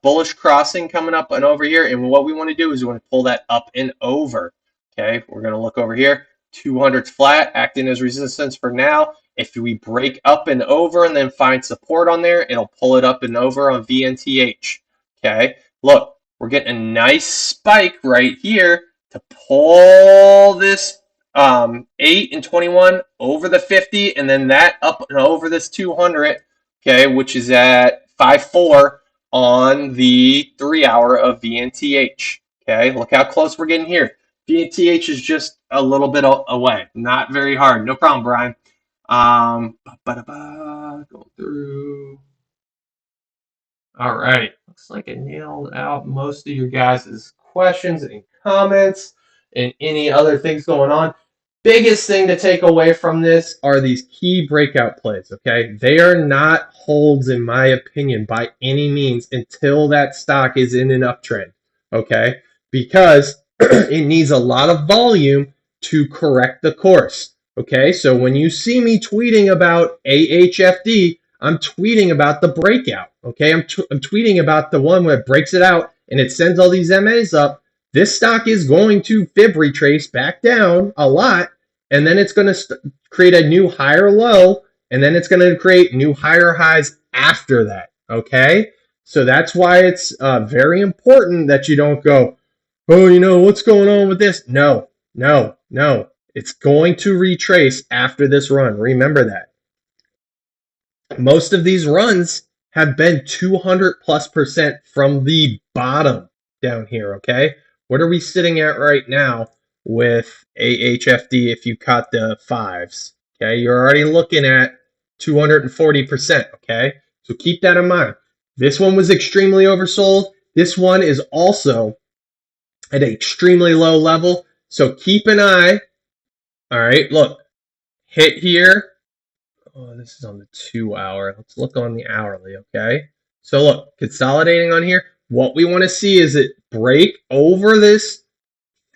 bullish crossing coming up and over here, and what we want to do is we want to pull that up and over. Okay, we're going to look over here. 200's flat, acting as resistance for now. If we break up and over and then find support on there, it'll pull it up and over on VNTH. Okay, look, we're getting a nice spike right here to pull this 8 and 21 over the 50, and then that up and over this 200, okay, which is at 5.4 on the 3 hour of VNTH. Okay, look how close we're getting here. VNTH is just a little bit away, not very hard. No problem, Brian. Going through. All right, looks like I nailed out most of your guys' questions and comments and any other things going on. Biggest thing to take away from this are these key breakout plays, okay? They are not holds, in my opinion, by any means until that stock is in an uptrend, okay? Because it needs a lot of volume to correct the course, okay? So when you see me tweeting about AHFD, I'm tweeting about the breakout, okay? I'm tweeting about the one where it breaks it out and it sends all these MAs up. This stock is going to fib retrace back down a lot, and then it's going to create a new higher low, and then it's going to create new higher highs after that, okay? So that's why it's very important that you don't go, oh, you know, what's going on with this? No. It's going to retrace after this run. Remember that. Most of these runs have been 200+% from the bottom down here, okay? What are we sitting at right now with AHFD if you caught the 5s? Okay, you're already looking at 240%, okay? So keep that in mind. This one was extremely oversold. This one is also at an extremely low level. So keep an eye. All right, look, hit here. Oh, this is on the 2 hour. Let's look on the hourly, okay? So look, consolidating on here. What we want to see is it break over this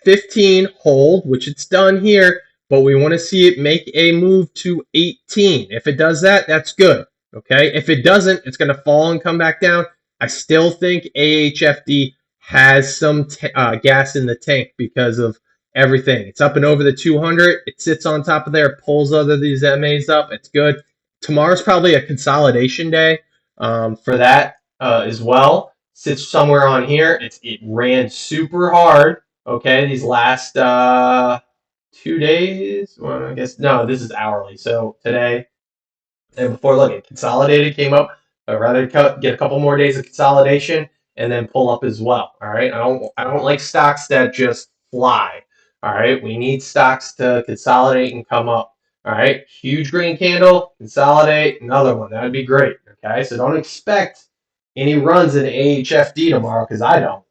15 hold, which it's done here, but we want to see it make a move to 18. If it does that, that's good, okay? If it doesn't, it's going to fall and come back down. I still think AHFD has some gas in the tank because of everything. It's up and over the 200. It sits on top of there, pulls other these MAs up. It's good. Tomorrow's probably a consolidation day for that as well. Sits somewhere on here. It ran super hard. Okay, these last 2 days. Well, I guess no. This is hourly. So today and before, look, it consolidated, came up. I'd rather get a couple more days of consolidation and then pull up as well. All right. I don't like stocks that just fly. All right, we need stocks to consolidate and come up. All right, huge green candle, consolidate, another one. That would be great. Okay, so don't expect any runs in AHFD tomorrow because I don't.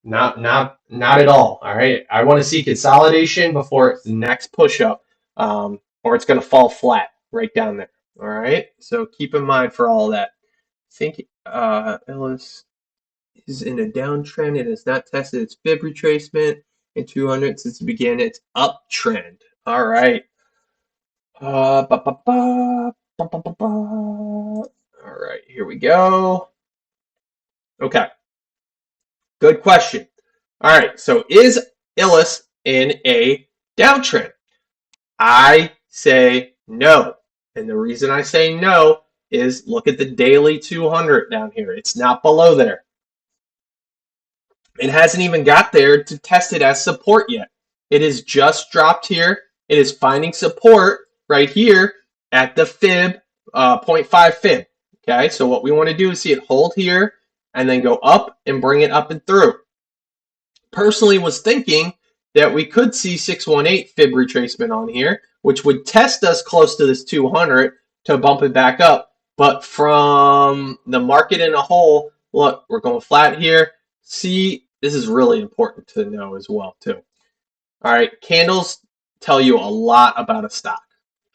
Not at all. All right, I want to see consolidation before it's the next push up, or it's going to fall flat right down there. All right, so keep in mind for all that. I think Ellis is in a downtrend. It has not tested its fib retracement in 200 since it began its uptrend. All right. All right, here we go. Okay. Good question. All right, so is Illis in a downtrend? I say no. And the reason I say no is look at the daily 200 down here. It's not below there. It hasn't even got there to test it as support yet. It has just dropped here. It is finding support right here at the fib, 0.5 fib. Okay, so what we want to do is see it hold here and then go up and bring it up and through. Personally was thinking that we could see 618 fib retracement on here, which would test us close to this 200 to bump it back up. But from the market in a whole, look, we're going flat here. See, this is really important to know as well, too. All right, candles tell you a lot about a stock.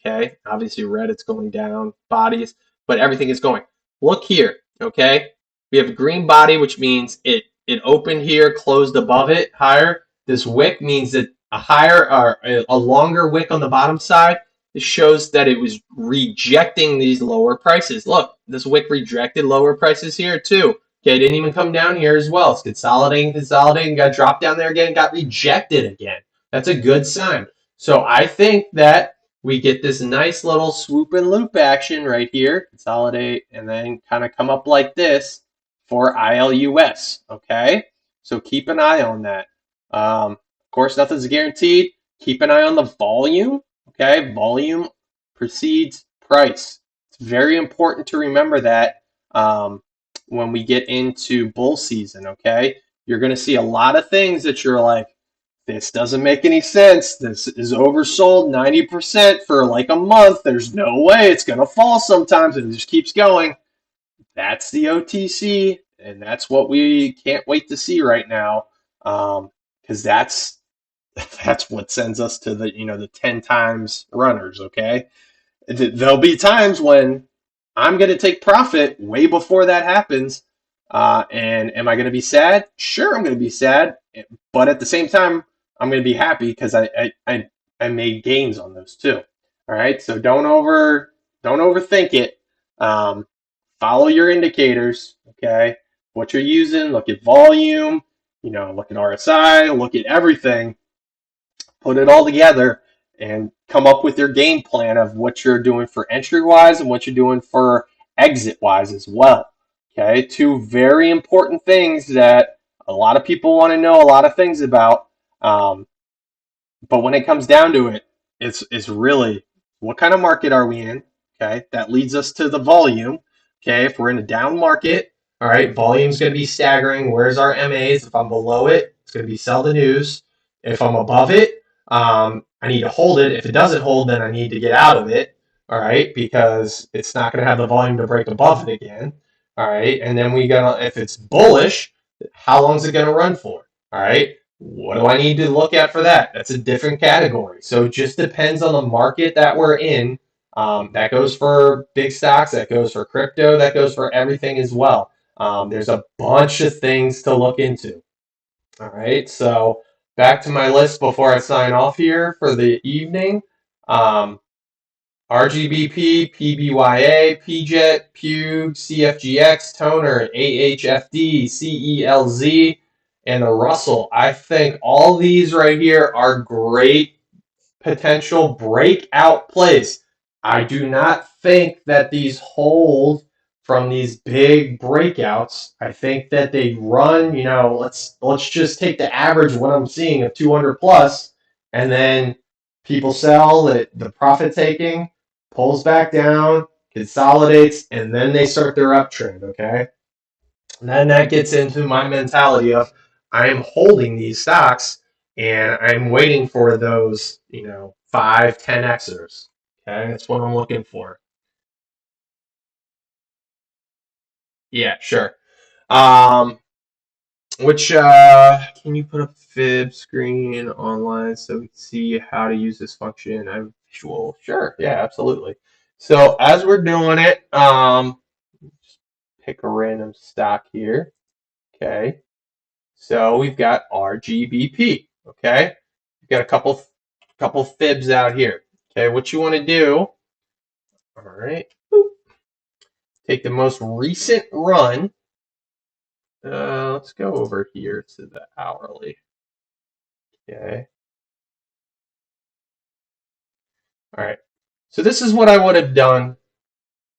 Okay, obviously red, it's going down, bodies, but everything is going. Look here, okay? We have a green body, which means it opened here, closed above it higher. This wick means that a higher or a longer wick on the bottom side. It shows that it was rejecting these lower prices. Look, this wick rejected lower prices here too. Okay, it didn't even come down here as well. It's consolidating, got dropped down there again, got rejected again. That's a good sign. So I think that we get this nice little swoop and loop action right here, consolidate, and then kind of come up like this for ILUS, okay? So keep an eye on that. Of course, nothing's guaranteed. Keep an eye on the volume, okay? Volume precedes price. It's very important to remember that when we get into bull season, okay? You're going to see a lot of things that you're like, this doesn't make any sense. This is oversold 90% for like a month. There's no way it's going to fall sometimes, and it just keeps going. That's the OTC, and that's what we can't wait to see right now, because that's what sends us to the 10 times runners. Okay, there'll be times when I'm going to take profit way before that happens. And am I going to be sad? Sure, I'm going to be sad, but at the same time, I'm going to be happy because I made gains on those too. All right, so don't overthink it. Follow your indicators. Okay, what you're using. Look at volume. Look at RSI. Look at everything. Put it all together and come up with your game plan of what you're doing for entry wise and what you're doing for exit wise as well. Okay, two very important things that a lot of people want to know a lot of things about. But when it comes down to it, it's really what kind of market are we in? Okay, that leads us to the volume. Okay, if we're in a down market, all right, volume's going to be staggering. Where's our MAs? If I'm below it, it's going to be sell the news. If I'm above it, I need to hold it. If it doesn't hold, then I need to get out of it. All right, because it's not going to have the volume to break above it again. All right, and then if it's bullish, how long is it going to run for? All right, what do I need to look at for that? That's a different category. So it just depends on the market that we're in. That goes for big stocks, that goes for crypto, that goes for everything as well. There's a bunch of things to look into. All right, so back to my list before I sign off here for the evening. Rgbp, PBYA, PJET, PUG, Cfgx, Toner, AHFD, CELZ, and the Russell. I think all these right here are great potential breakout plays. I do not think that these hold from these big breakouts. I think that they run, let's just take the average what I'm seeing of 200 plus, and then people sell the profit taking, pulls back down, consolidates, and then they start their uptrend, okay? And then that gets into my mentality of I'm holding these stocks and I'm waiting for those, 5, 10xers. Okay, that's what I'm looking for. Yeah, sure. Can you put up fib screen online so we can see how to use this function? I'm visual. Sure, yeah, absolutely. So as we're doing it, just pick a random stock here. Okay. So we've got Rgbp. Okay. We've got a couple fibs out here. Okay, what you want to do, all right, take the most recent run. Let's go over here to the hourly. Okay. All right. So this is what I would have done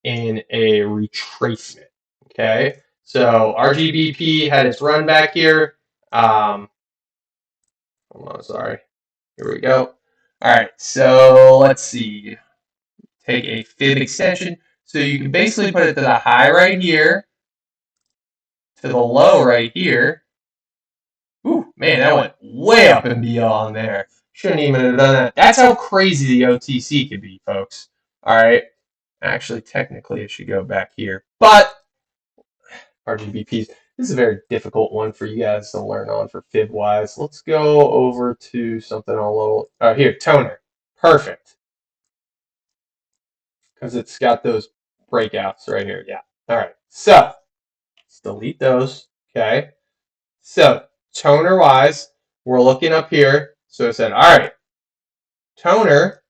in a retracement. Okay, so Rgbp had its run back here. Hold on, sorry. Here we go. All right, so let's see. Take a fib extension. So you can basically put it to the high right here, to the low right here. Ooh, man, that went way up and beyond there. Shouldn't even have done that. That's how crazy the OTC could be, folks. All right. Actually, technically, it should go back here. But RGBPs, this is a very difficult one for you guys to learn on for fib-wise. Let's go over to something a little... here, toner. Perfect. Because it's got those breakouts right here. Yeah. All right. So, let's delete those. Okay. So, toner-wise, we're looking up here. So it said, all right, toner,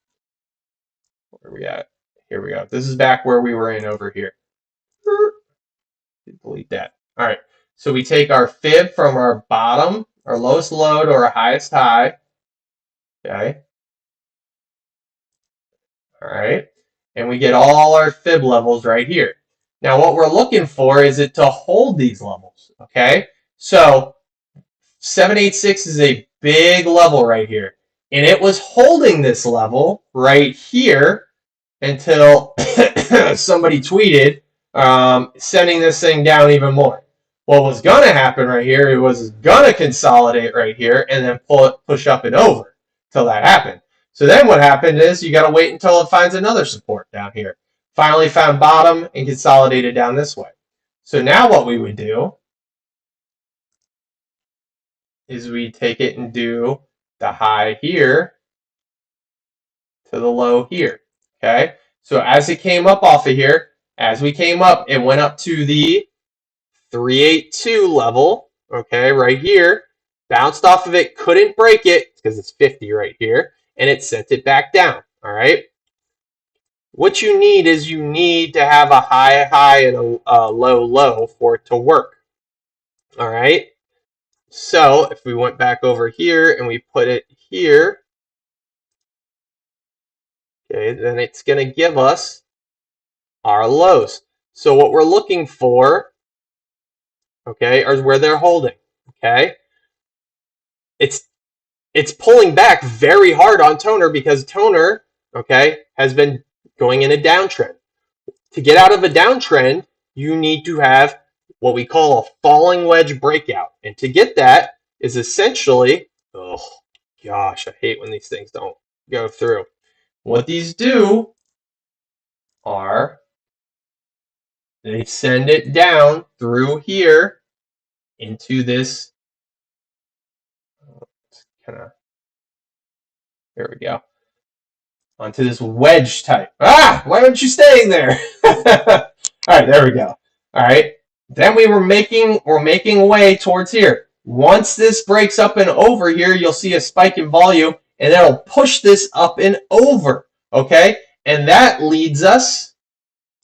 where are we at? Here we go. This is back where we were in over here. Delete that. All right. So we take our fib from our bottom, our lowest low to our highest high. Okay. All right. And we get all our fib levels right here. Now what we're looking for is it to hold these levels. Okay. So 786 is a big level right here. And it was holding this level right here until somebody tweeted sending this thing down even more. What was going to happen right here, it was going to consolidate right here and then push up and over until that happened. So then what happened is you got to wait until it finds another support down here. Finally found bottom and consolidated down this way. So now what we would do is we take it and do the high here to the low here. Okay, so as it came up off of here, as we came up, it went up to the 382 level. Okay, right here, bounced off of it, couldn't break it because it's 50 right here, and it sent it back down. All right. What you need is you need to have a high and a low low for it to work. All right. So if we went back over here and we put it here, okay, then it's going to give us our lows. So what we're looking for, okay, is where they're holding. Okay, it's pulling back very hard on toner because toner, okay, has been going in a downtrend. To get out of a downtrend, you need to have what we call a falling wedge breakout, and to get that is essentially, oh gosh, I hate when these things don't go through. What these do are they send it down through here into this here we go, onto this wedge type. Ah, why aren't you staying there? All right, there we go. All right, then we're making a way towards here. Once this breaks up and over here, you'll see a spike in volume, and that'll push this up and over. Okay, and that leads us,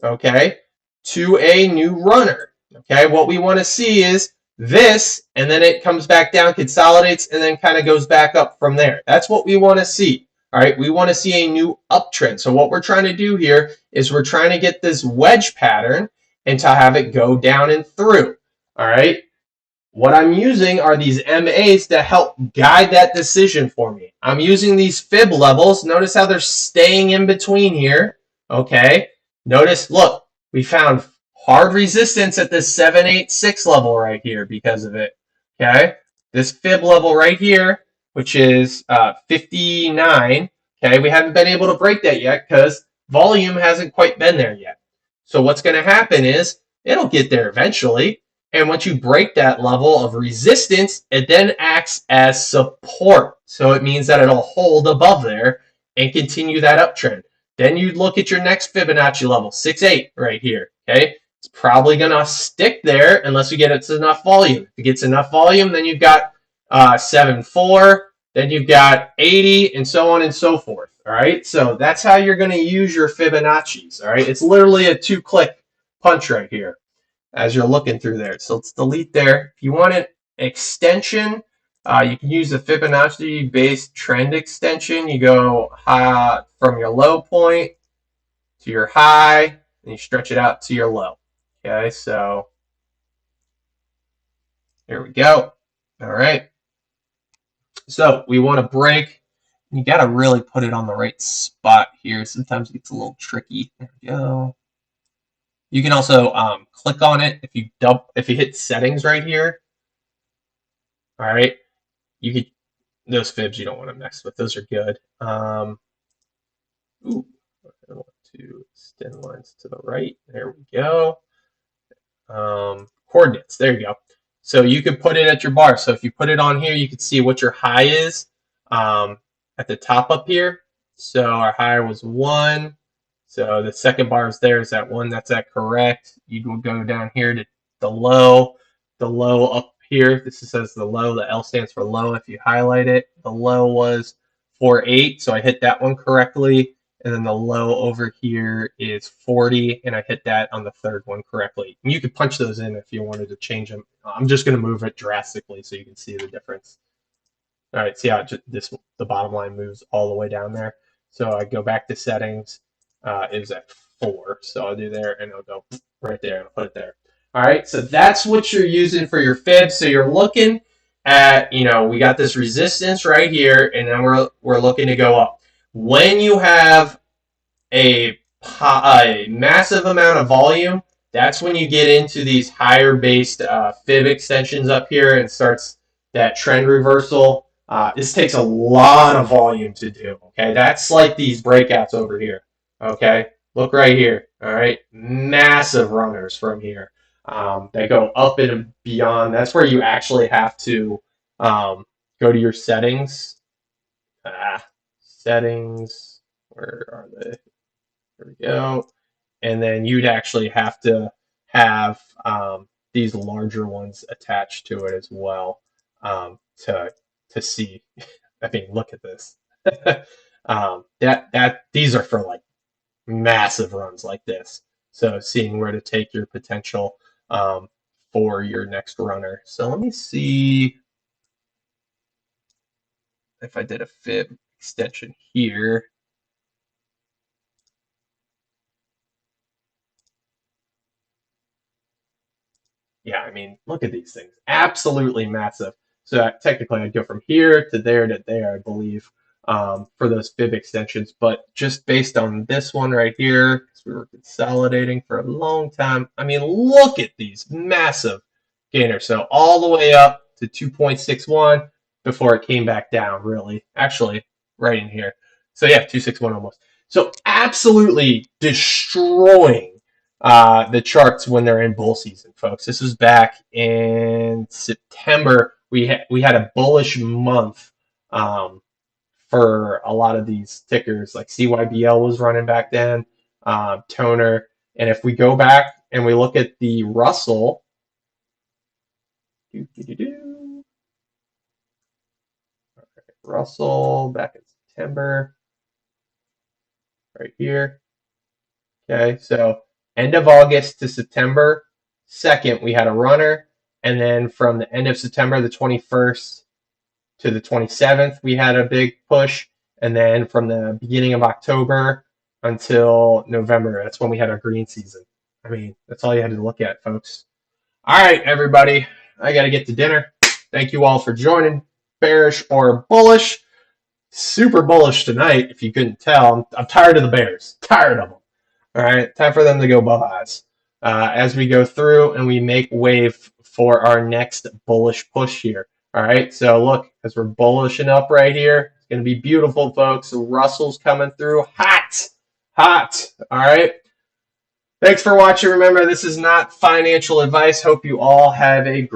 okay, to a new runner. Okay, what we want to see is this, and then it comes back down, consolidates, and then kind of goes back up from there. That's what we want to see. All right, we want to see a new uptrend. So what we're trying to do here is we're trying to get this wedge pattern and to have it go down and through. All right, what I'm using are these MAs to help guide that decision for me. I'm using these fib levels. Notice how they're staying in between here. Okay, notice, look, we found hard resistance at this 786 level right here because of it. Okay, this fib level right here, which is 59. Okay, we haven't been able to break that yet because volume hasn't quite been there yet. So what's going to happen is it'll get there eventually. And once you break that level of resistance, it then acts as support. So it means that it'll hold above there and continue that uptrend. Then you look at your next Fibonacci level, 6.8 right here. Okay, it's probably going to stick there unless you get it to enough volume. If it gets enough volume, then you've got 7.4, then you've got 80, and so on and so forth. All right, so that's how you're going to use your Fibonacci's. All right, it's literally a 2-click punch right here as you're looking through there. So let's delete there. If you want an extension, you can use the Fibonacci based trend extension. You go from your low point to your high, and you stretch it out to your low. Okay, so here we go. All right. So we want to break. You got to really put it on the right spot here. Sometimes it gets a little tricky. There we go. You can also click on it if you hit settings right here. All right, you could those fibs you don't want to mess with. Those are good. Ooh, I want to extend lines to the right. There we go. Coordinates. There you go. So you could put it at your bar. So if you put it on here, you can see what your high is at the top up here. So our high was 1. So the second bar is there. Is that 1? That's that correct. You will go down here to the low. The low up here. This says the low. The L stands for low. If you highlight it, the low was 4.8. So I hit that one correctly. And then the low over here is 40, and I hit that on the third one correctly. And you could punch those in if you wanted to change them. I'm just going to move it drastically so you can see the difference. All right, see how the bottom line moves all the way down there. So I go back to settings. It was at 4, so I'll do there, and I'll go right there and put it there. All right, so that's what you're using for your fib. So you're looking at, we got this resistance right here, and then we're looking to go up. When you have a massive amount of volume, that's when you get into these higher based fib extensions up here and starts that trend reversal. This takes a lot of volume to do. Okay, that's like these breakouts over here. Okay, look right here. All right, massive runners from here. They go up and beyond. That's where you actually have to go to your settings. Settings. Where are they? There we go. And then you'd actually have to have these larger ones attached to it as well to see. I mean, look at this. These are for like massive runs like this. So seeing where to take your potential for your next runner. So let me see if I did a fib extension here. Yeah, I mean, look at these things. Absolutely massive. So technically, I'd go from here to there, I believe, for those fib extensions. But just based on this one right here, because we were consolidating for a long time, I mean, look at these massive gainers. So all the way up to 2.61 before it came back down, really. Actually, right in here. So yeah, 261 almost. So absolutely destroying the charts when they're in bull season, folks. This was back in September. We had a bullish month for a lot of these tickers, like CYBL was running back then, Toner. And if we go back and we look at the Russell, Russell back in September, right here. Okay, so end of August to September 2nd, we had a runner. And then from the end of September, the 21st to the 27th, we had a big push. And then from the beginning of October until November, that's when we had our green season. I mean, that's all you had to look at, folks. All right, everybody, I got to get to dinner. Thank you all for joining. Bearish or bullish. Super bullish tonight, if you couldn't tell. I'm tired of the Bears. Tired of them. All right, time for them to go bye-byes as we go through and we make wave for our next bullish push here. All right, so look, as we're bullishing up right here, it's going to be beautiful, folks. Russell's coming through hot, hot. All right, thanks for watching. Remember, this is not financial advice. Hope you all have a great